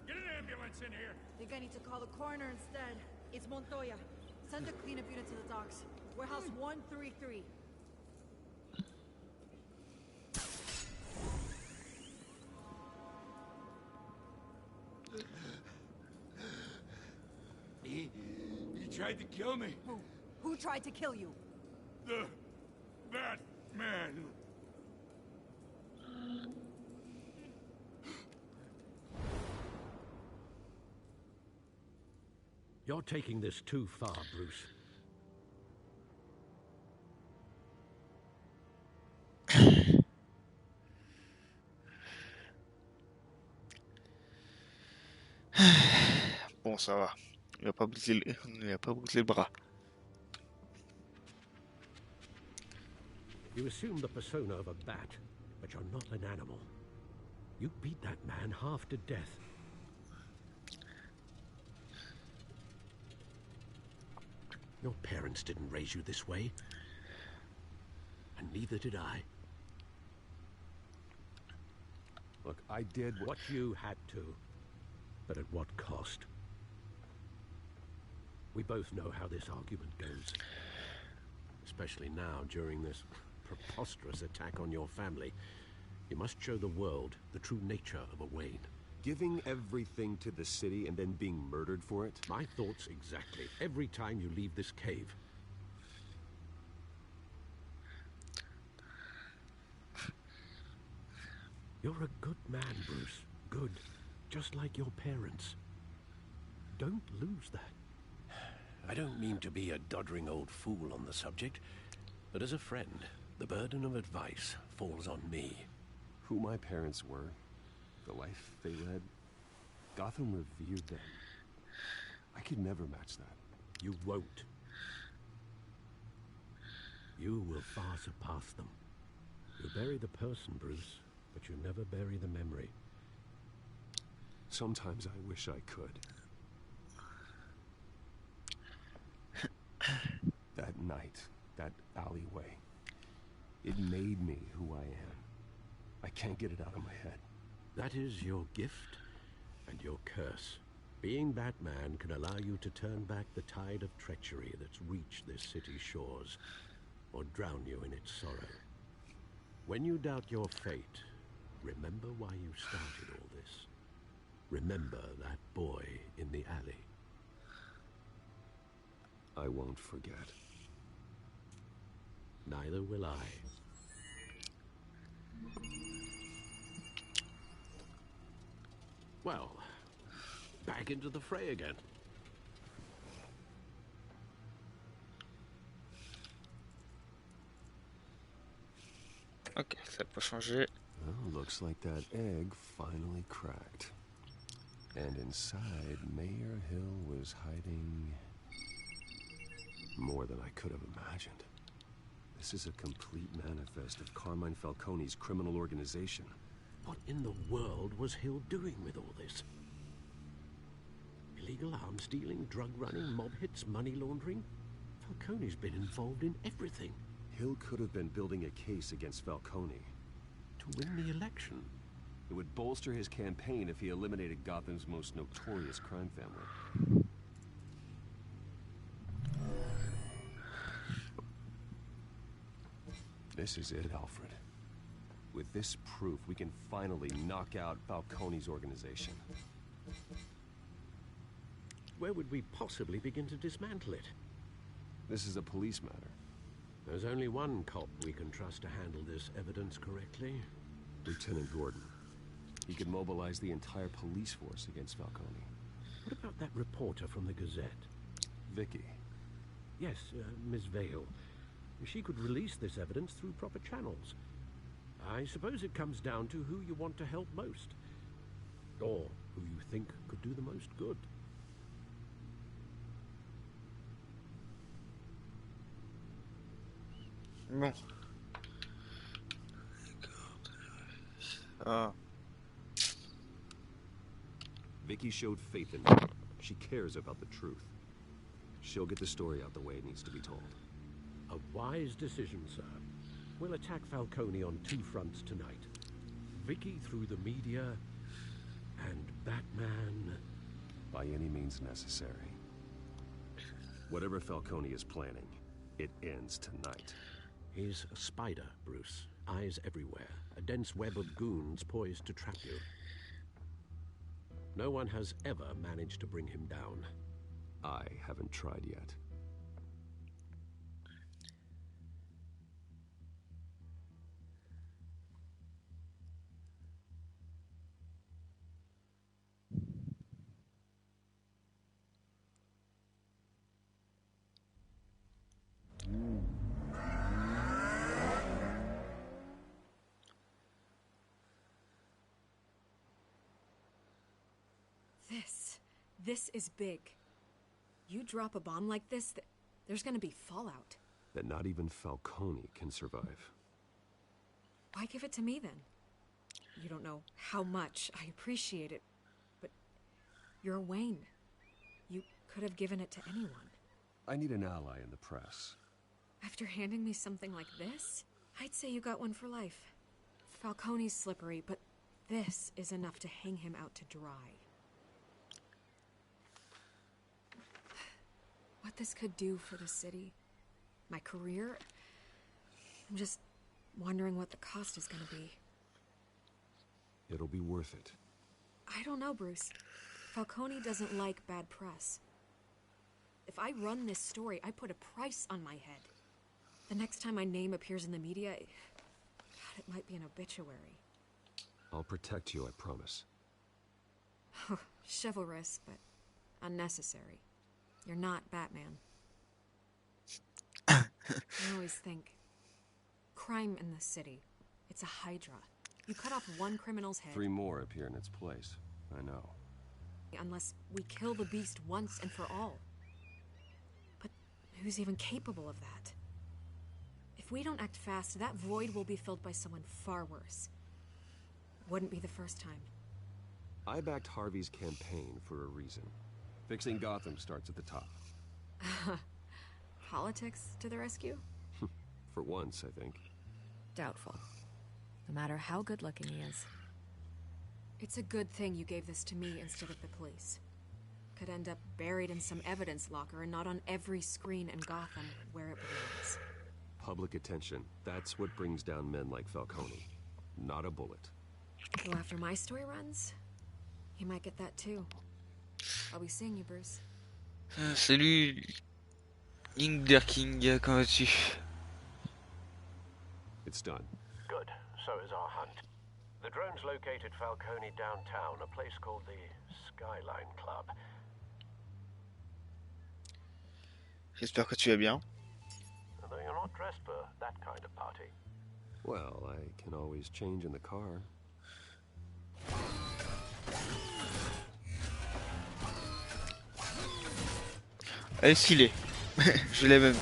Speaker 14: Get an ambulance in here!
Speaker 17: Think I need to call the coroner instead. It's Montoya. Send a cleanup unit to the docks. Warehouse 133.
Speaker 14: He tried to kill me.
Speaker 17: Who tried to kill you?
Speaker 14: That man.
Speaker 7: You're taking this too far, Bruce.
Speaker 1: bon, ça va. Il a pas brisé le bras.
Speaker 7: You assume the persona of a bat, but you're not an animal. You beat that man half to death. Your parents didn't raise you this way, and neither did I.
Speaker 8: Look, I did
Speaker 7: what you had to, but at what cost? We both know how this argument goes, especially now during this preposterous attack on your family. You must show the world the true nature of a Wayne.
Speaker 8: Giving everything to the city and then being murdered for it?
Speaker 7: My thoughts exactly. Every time you leave this cave. You're a good man, Bruce. Good. Just like your parents. Don't lose that. I don't mean to be a doddering old fool on the subject, but as a friend, the burden of advice falls on me.
Speaker 8: Who my parents were, the life they led, Gotham revered them. I could never match that.
Speaker 7: You won't. You will far surpass them. You bury the person, Bruce, but you never bury the memory.
Speaker 8: Sometimes I wish I could. That night, that alleyway, it made me who I am. I can't get it out of my head.
Speaker 7: That is your gift and your curse. Being Batman can allow you to turn back the tide of treachery that's reached this city's shores, or drown you in its sorrow. When you doubt your fate, remember why you started all this. Remember that boy in the alley.
Speaker 8: I won't forget.
Speaker 7: Neither will I. Well, back into the fray again.
Speaker 1: Ok, ça peut changer.
Speaker 8: Well, looks like that egg finally cracked. And inside, Mayor Hill was hiding more than I could have imagined. This is a complete manifest of Carmine Falcone's criminal organization.
Speaker 7: What in the world was Hill doing with all this? Illegal arms dealing, drug running, mob hits, money laundering? Falcone's been involved in everything.
Speaker 8: Hill could have been building a case against Falcone.
Speaker 7: To win the election?
Speaker 8: It would bolster his campaign if he eliminated Gotham's most notorious crime family. This is it, Alfred. With this proof, we can finally knock out Falcone's organization.
Speaker 7: Where would we possibly begin to dismantle it?
Speaker 8: This is a police matter.
Speaker 7: There's only one cop we can trust to handle this evidence correctly.
Speaker 8: Lieutenant Gordon. He could mobilize the entire police force against Falcone.
Speaker 7: What about that reporter from the Gazette?
Speaker 8: Vicky.
Speaker 7: Yes, Miss Vale. She could release this evidence through proper channels. I suppose it comes down to who you want to help most. Or who you think could do the most good.
Speaker 1: Bon. Ah.
Speaker 8: Vicky showed faith in me. She cares about the truth. She'll get the story out the way it needs to be told.
Speaker 7: A wise decision, sir. We'll attack Falcone on two fronts tonight. Vicky through the media, and Batman...
Speaker 8: by any means necessary. Whatever Falcone is planning, it ends tonight.
Speaker 7: He's a spider, Bruce. Eyes everywhere. A dense web of goons poised to trap you. No one has ever managed to bring him down.
Speaker 8: I haven't tried yet.
Speaker 9: This is big. You drop a bomb like this, there's gonna be fallout.
Speaker 8: That not even Falcone can survive.
Speaker 9: Why give it to me then? You don't know how much I appreciate it, but you're Wayne. You could have given it to anyone.
Speaker 8: I need an ally in the press.
Speaker 9: After handing me something like this, I'd say you got one for life. Falcone's slippery, but this is enough to hang him out to dry. What this could do for the city, my career, I'm just wondering what the cost is gonna be.
Speaker 8: It'll be worth it.
Speaker 9: I don't know, Bruce. Falcone doesn't like bad press. If I run this story, I put a price on my head. The next time my name appears in the media, God, it might be an obituary.
Speaker 8: I'll protect you, I promise.
Speaker 9: Chivalrous, but unnecessary. You're not Batman. I always think, crime in the city, it's a hydra. You cut off one criminal's head.
Speaker 8: 3 more appear in its place. I know.
Speaker 9: Unless we kill the beast once and for all. But who's even capable of that? If we don't act fast, that void will be filled by someone far worse. Wouldn't be the first time.
Speaker 8: I backed Harvey's campaign for a reason. Fixing Gotham starts at the top.
Speaker 9: Politics to the rescue?
Speaker 8: For once, I think.
Speaker 9: Doubtful. No matter how good-looking he is. It's a good thing you gave this to me instead of the police. Could end up buried in some evidence locker and not on every screen in Gotham where it belongs.
Speaker 8: Public attention. That's what brings down men like Falcone. Not a bullet.
Speaker 9: Go after my story runs? You might get that too. I'll be seeing you, Bruce.
Speaker 1: Salut, King der King, comment vas-tu?
Speaker 8: It's done.
Speaker 19: Good. So is our hunt. The drones located Falcone downtown, a place called the Skyline Club.
Speaker 1: J'espère que tu vas bien.
Speaker 19: Though you're not dressed for that kind of party.
Speaker 8: Well, I can always change in the car.
Speaker 1: Elle est stylée. Je l'ai même.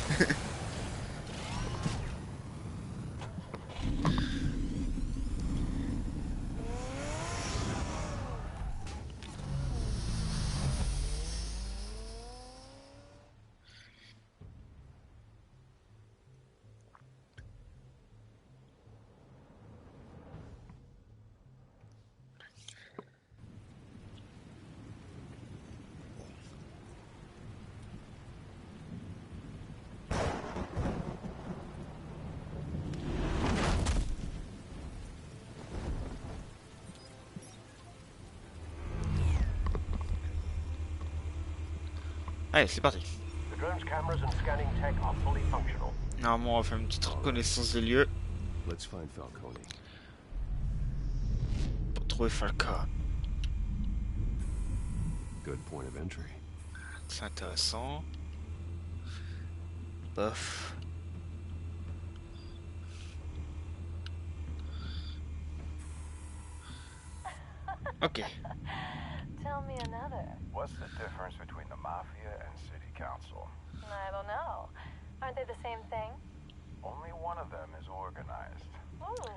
Speaker 1: Allez, c'est parti.
Speaker 19: The drone's cameras and scanning tech are fully functional.
Speaker 1: Normalement, on va faire une petite reconnaissance des lieux.
Speaker 8: Let's find Falcone.
Speaker 1: Pour trouver Falcone.
Speaker 8: Good point of entry.
Speaker 1: C'est intéressant. Bof. Ok.
Speaker 20: Tell me another.
Speaker 21: What's the difference between the Mafia and City Council?
Speaker 20: I don't know. Aren't they the same thing?
Speaker 21: Only one of them is organized.
Speaker 20: Ooh.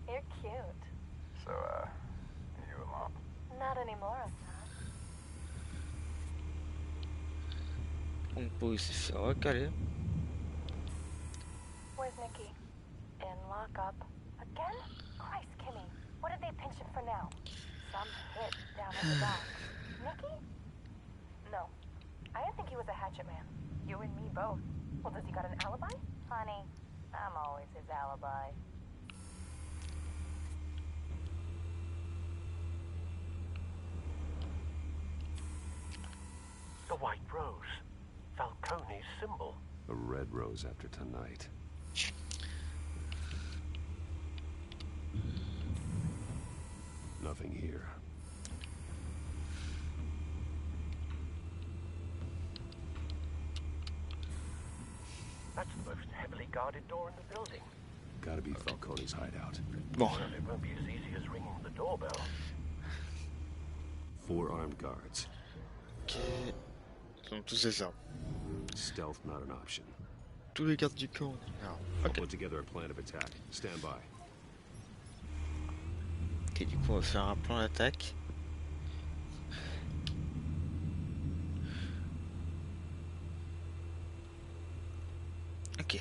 Speaker 20: You're cute.
Speaker 21: So, you alone?
Speaker 20: Not anymore, I'm not.
Speaker 1: On peut se faire recaler.
Speaker 20: Where's Nikki? In lockup. Again? Christ, Kimmy. What did they pinch him for now? Some hit down at the dock. Nikki? No. I didn't think he was a hatchet man. You and me both. Well, does he got an alibi? Honey, I'm always his alibi.
Speaker 19: The white rose. Falcone's symbol.
Speaker 8: A red rose after tonight. Nothing here.
Speaker 19: That's the most heavily guarded door in the building.
Speaker 8: Gotta be Falcone's hideout.
Speaker 1: Bon.
Speaker 19: Well, it won't be as easy as ringing the doorbell.
Speaker 8: 4 armed guards.
Speaker 1: Ok. Ils ont tous des armes.
Speaker 8: Stealth not an option.
Speaker 1: Tous les gardes du camp.
Speaker 8: I'll put together a plan of attack. Stand by.
Speaker 1: Ok, du coup on va faire un plan d'attaque. Ok.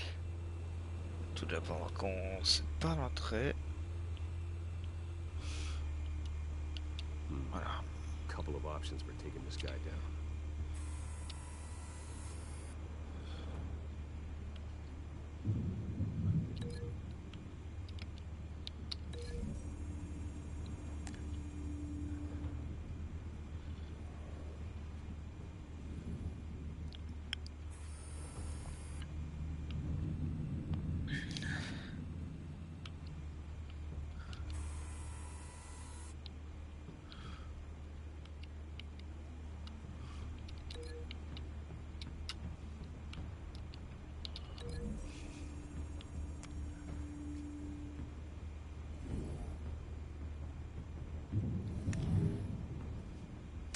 Speaker 1: Tout d'abord on va commencer par l'entrée. Voilà.
Speaker 8: Couple of options for taking this guy down.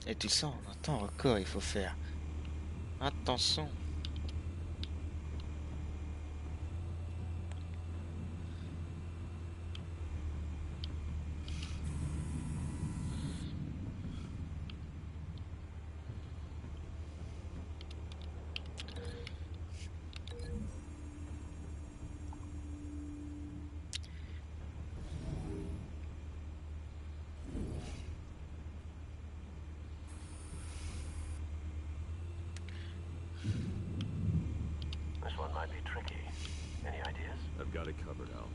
Speaker 1: Et tu sens, on entend encore, il faut faire attention.
Speaker 8: I've got it covered, Al.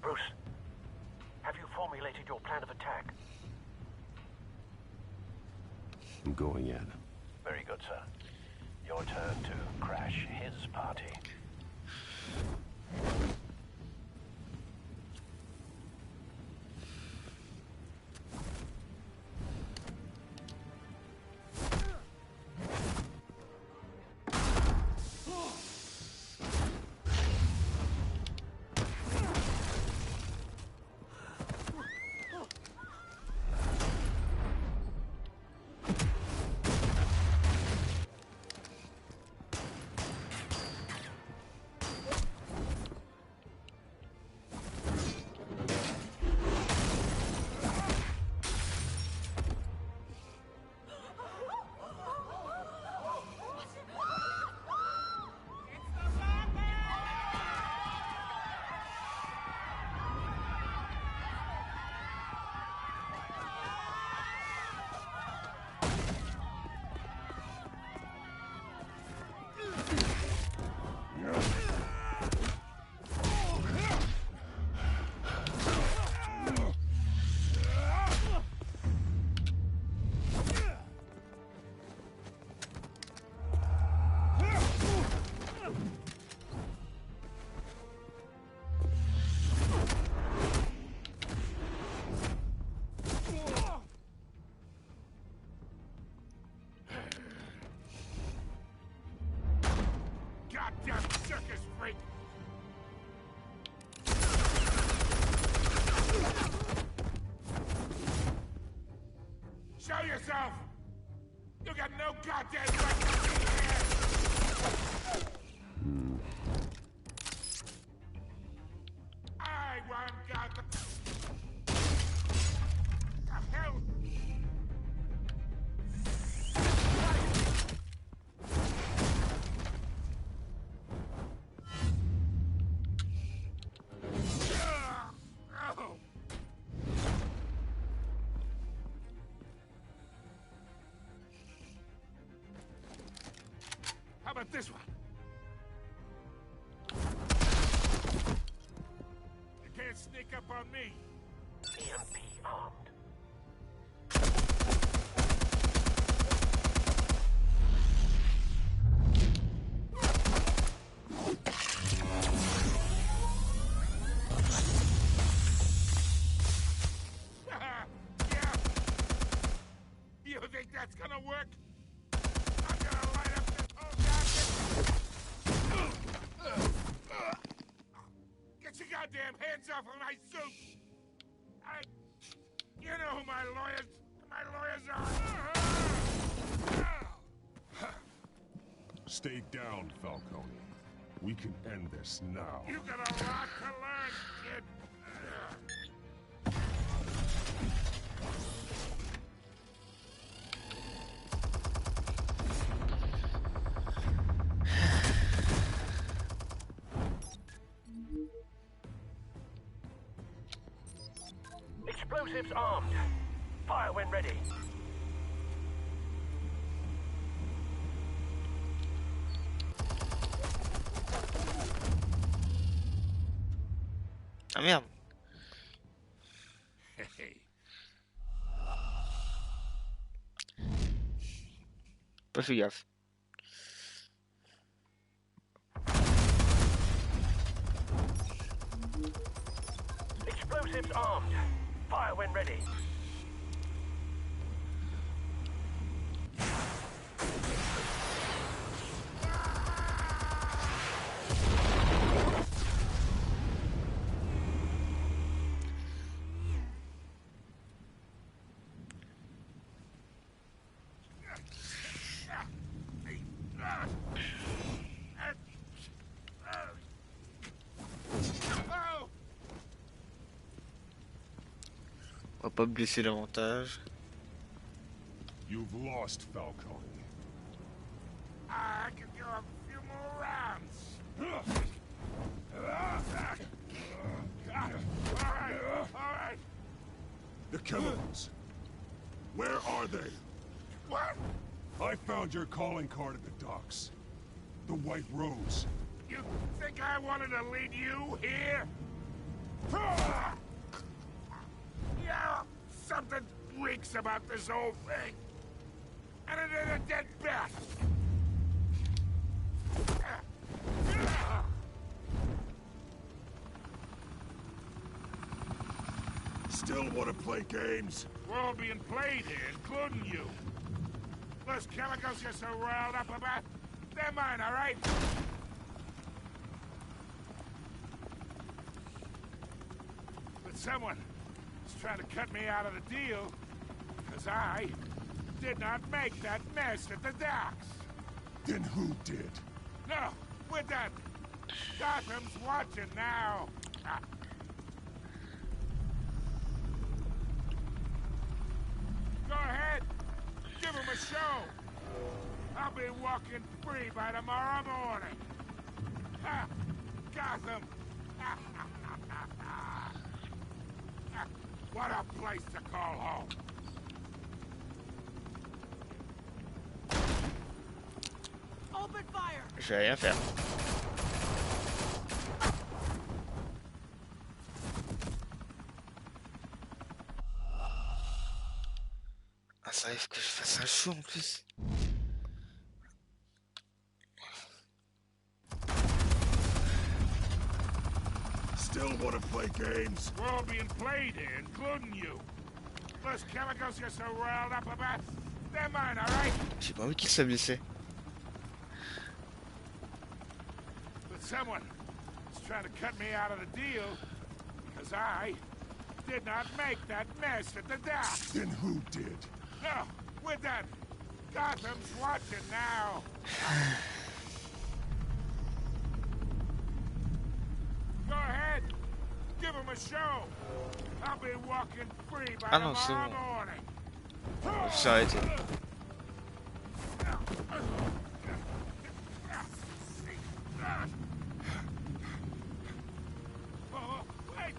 Speaker 19: Bruce, have you formulated your plan of attack?
Speaker 8: I'm going in.
Speaker 19: Very good, sir. Your turn to crash his party.
Speaker 14: Goddamn circus freak! Show yourself! You got no goddamn right to be here! I want Gotham! The hell? How about this one? You can't sneak up on me.
Speaker 19: EMP armed.
Speaker 10: Stay down, Falcone. We can end this now.
Speaker 14: You got a lot to learn, kid.
Speaker 19: Explosives armed. Fire when ready.
Speaker 1: Ah merde. Pas fait gaffe.
Speaker 19: Explosives armed. Fire when ready.
Speaker 1: On va pas blesser davantage.
Speaker 10: You've lost, Falcone.
Speaker 14: I can go a few more rounds. All right.
Speaker 10: The chemicals. Where are they?
Speaker 14: What?
Speaker 10: I found your calling card at the docks. The White Rose.
Speaker 14: You think I wanted to lead you here? Yeah, something reeks about this whole thing. And it is a dead bat.
Speaker 10: Still want to play games?
Speaker 14: We're all being played here, including you. Those chemicals you're so riled up about, they're mine, all right? But someone is trying to cut me out of the deal, because I did not make that mess at the docks.
Speaker 10: Then who did?
Speaker 14: No, we're done. Gotham's watching now. Go ahead. Give him a show. I'll be walking free by tomorrow morning. Ha! Gotham. What a place to call home.
Speaker 16: Open fire.
Speaker 1: Je vais rien faire. Ah, ça arrive que je fasse un show en plus.
Speaker 10: Still want to play games?
Speaker 14: We're all being played here, including you. Those chemicals you're so riled up about, they're mine, all right?
Speaker 1: J'ai pas envie qu'il soit blessé.
Speaker 14: But someone is trying to cut me out of the deal because I did not make that mess at the dock.
Speaker 10: Then who did?
Speaker 14: No, we're done. Gotham's watching now. Go ahead. Give him a show. I'll be walking free by
Speaker 1: non, c'est
Speaker 14: tomorrow
Speaker 1: bon.
Speaker 14: morning.
Speaker 1: J'ai arrêté.
Speaker 14: Oh, wait.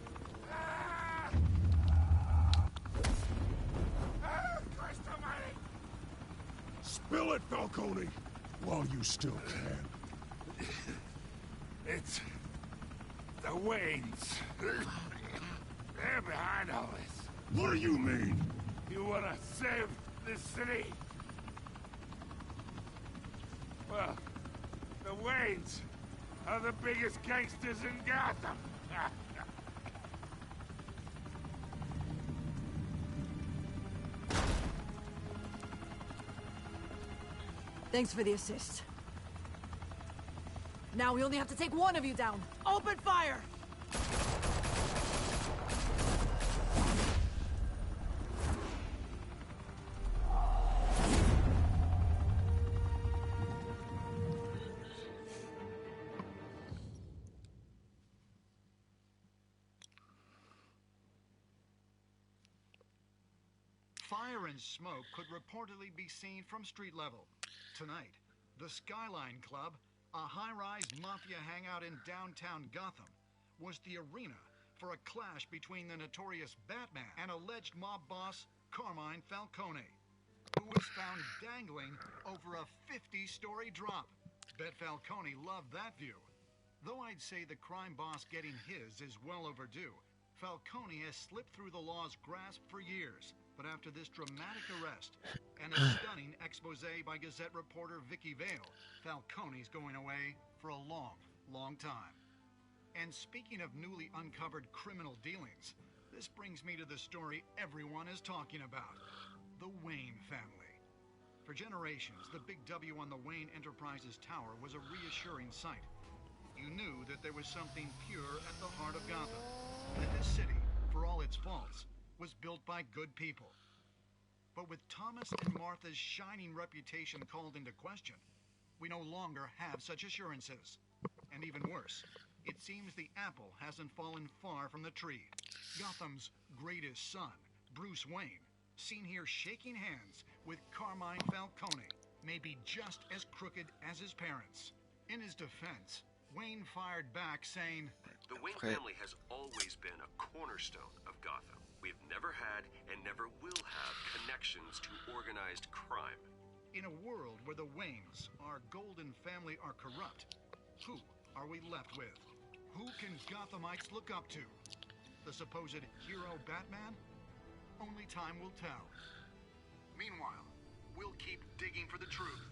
Speaker 14: Christ almighty.
Speaker 10: Spill it, Falcone, while you still can.
Speaker 14: It's the Waynes. They're behind all this.
Speaker 10: What do you mean?
Speaker 14: You want to save this city? Well, the Waynes are the biggest gangsters in Gotham.
Speaker 17: Thanks for the assist. Now we only have to take one of you down. Open fire!
Speaker 15: Fire and smoke could reportedly be seen from street level. Tonight, the Skyline Club, a high-rise mafia hangout in downtown Gotham, was the arena for a clash between the notorious Batman and alleged mob boss Carmine Falcone, who was found dangling over a 50-story drop. Bet Falcone loved that view. Though I'd say the crime boss getting his is well overdue, Falcone has slipped through the law's grasp for years. But after this dramatic arrest and a stunning expose by Gazette reporter Vicky Vale, Falcone's going away for a long, long time. And speaking of newly uncovered criminal dealings, this brings me to the story everyone is talking about: the Wayne family. For generations, the big W on the Wayne Enterprises Tower was a reassuring sight. You knew that there was something pure at the heart of Gotham, that this city, for all its faults, was built by good people. But with Thomas and Martha's shining reputation called into question, we no longer have such assurances. And even worse, it seems the apple hasn't fallen far from the tree. Gotham's greatest son, Bruce Wayne, seen here shaking hands with Carmine Falcone, may be just as crooked as his parents. In his defense, Wayne fired back saying,
Speaker 5: "The Wayne family has always been a cornerstone of Gotham. We've never had and never will have connections to organized crime."
Speaker 15: In a world where the Waynes, our golden family, are corrupt, who are we left with? Who can Gothamites look up to? The supposed hero Batman? Only time will tell. Meanwhile, we'll keep digging for the truth.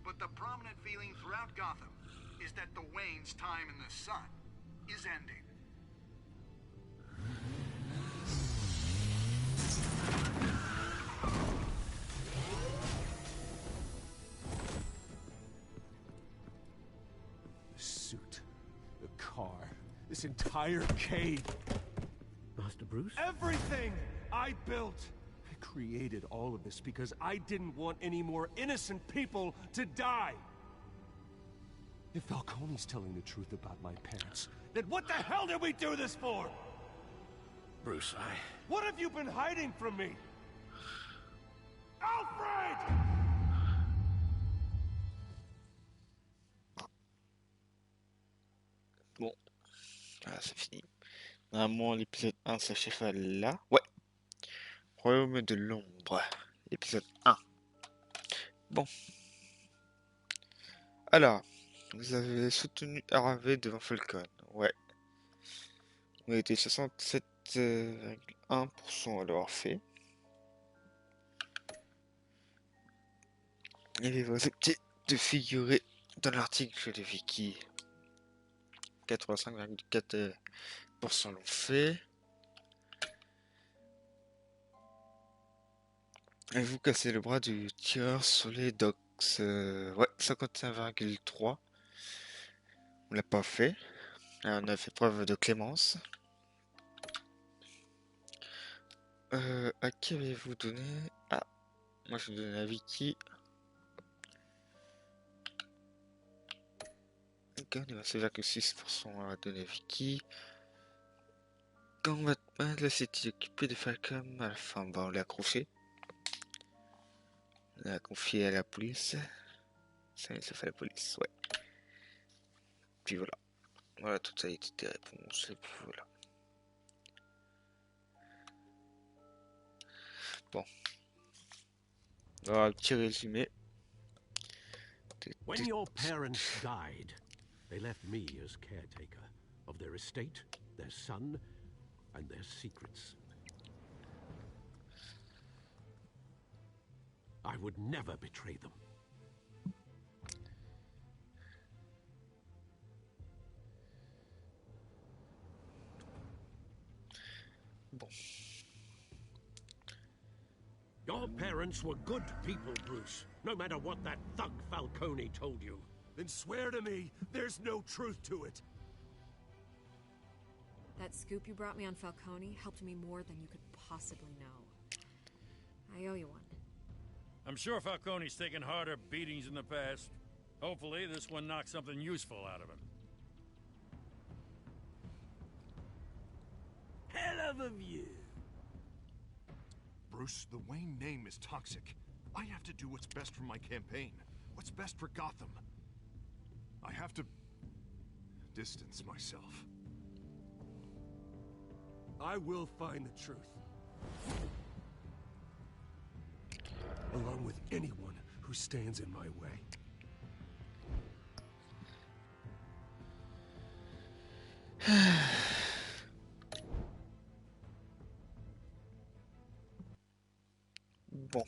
Speaker 15: But the prominent feeling throughout Gotham is that the Waynes' time in the sun is ending.
Speaker 8: The suit, the car, this entire cave.
Speaker 7: Master Bruce?
Speaker 8: Everything I built! I created all of this because I didn't want any more innocent people to die! If Falcone's telling the truth about my parents, then what the hell did we do this for?
Speaker 7: Bruce,
Speaker 8: What have you been hiding from me? Alfred!
Speaker 1: Bon, voilà, c'est fini. Normalement, l'épisode 1 s'achève là. Ouais. Royaume de l'ombre. Épisode 1. Bon. Alors, vous avez soutenu Harvey devant Falcon. Ouais. Vous avez été 67,1% à l'avoir fait. Et avez-vous accepté de figurer dans l'article de Vicky? 85,4% l'ont fait. Avez-vous cassé le bras du tireur sur les docks? Ouais, 51,3%. On l'a pas fait. On a fait preuve de clémence. À qui avez-vous donné? Ah, moi je donne à Vicky. Ok, on est à 6,6% à donner à Vicky. Quand Batman s'est occupé de Falcon à la fin, bah on l'a accroché. On l'a confié à la police. Ça fait la police, ouais. Puis voilà. Voilà, tout ça a été des réponses. Et puis voilà. Bon. Alors, un petit résumé.
Speaker 7: When your parents died, they left me as caretaker of their estate, their son, and their secrets. I would never betray them.
Speaker 1: Bon.
Speaker 7: Your parents were good people, Bruce, no matter what that thug Falcone told you.
Speaker 8: Then swear to me there's no truth to it.
Speaker 9: That scoop you brought me on Falcone helped me more than you could possibly know. I owe you one.
Speaker 4: I'm sure Falcone's taken harder beatings in the past. Hopefully, this one knocks something useful out of him.
Speaker 16: Hell of a view.
Speaker 11: Bruce. The Wayne name is toxic. I have to do what's best for my campaign. What's best for Gotham. I have to distance myself.
Speaker 8: I will find the truth. Along with anyone who stands in my way.
Speaker 1: Bon.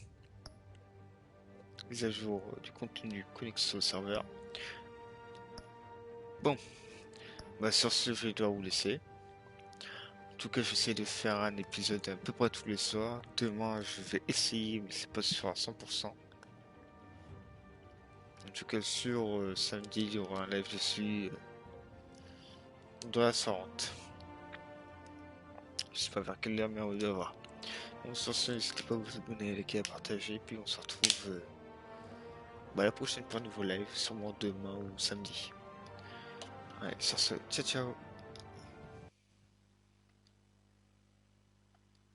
Speaker 1: Mise à jour du contenu connexion au serveur. Bon. Bah sur ce, je vais devoir vous laisser. En tout cas, j'essaie de faire un épisode à peu près tous les soirs. Demain, je vais essayer, mais c'est pas sûr à 100%. En tout cas, sur samedi, il y aura un live, je suis dans la Sorrente. Je sais pas vers quelle heure, mais on va voir. On se retrouve, n'hésitez pas à vous abonner, à liker, à partager. Puis on se retrouve la prochaine pour un nouveau live, sûrement demain ou samedi. Ouais, sur ce, ciao ciao.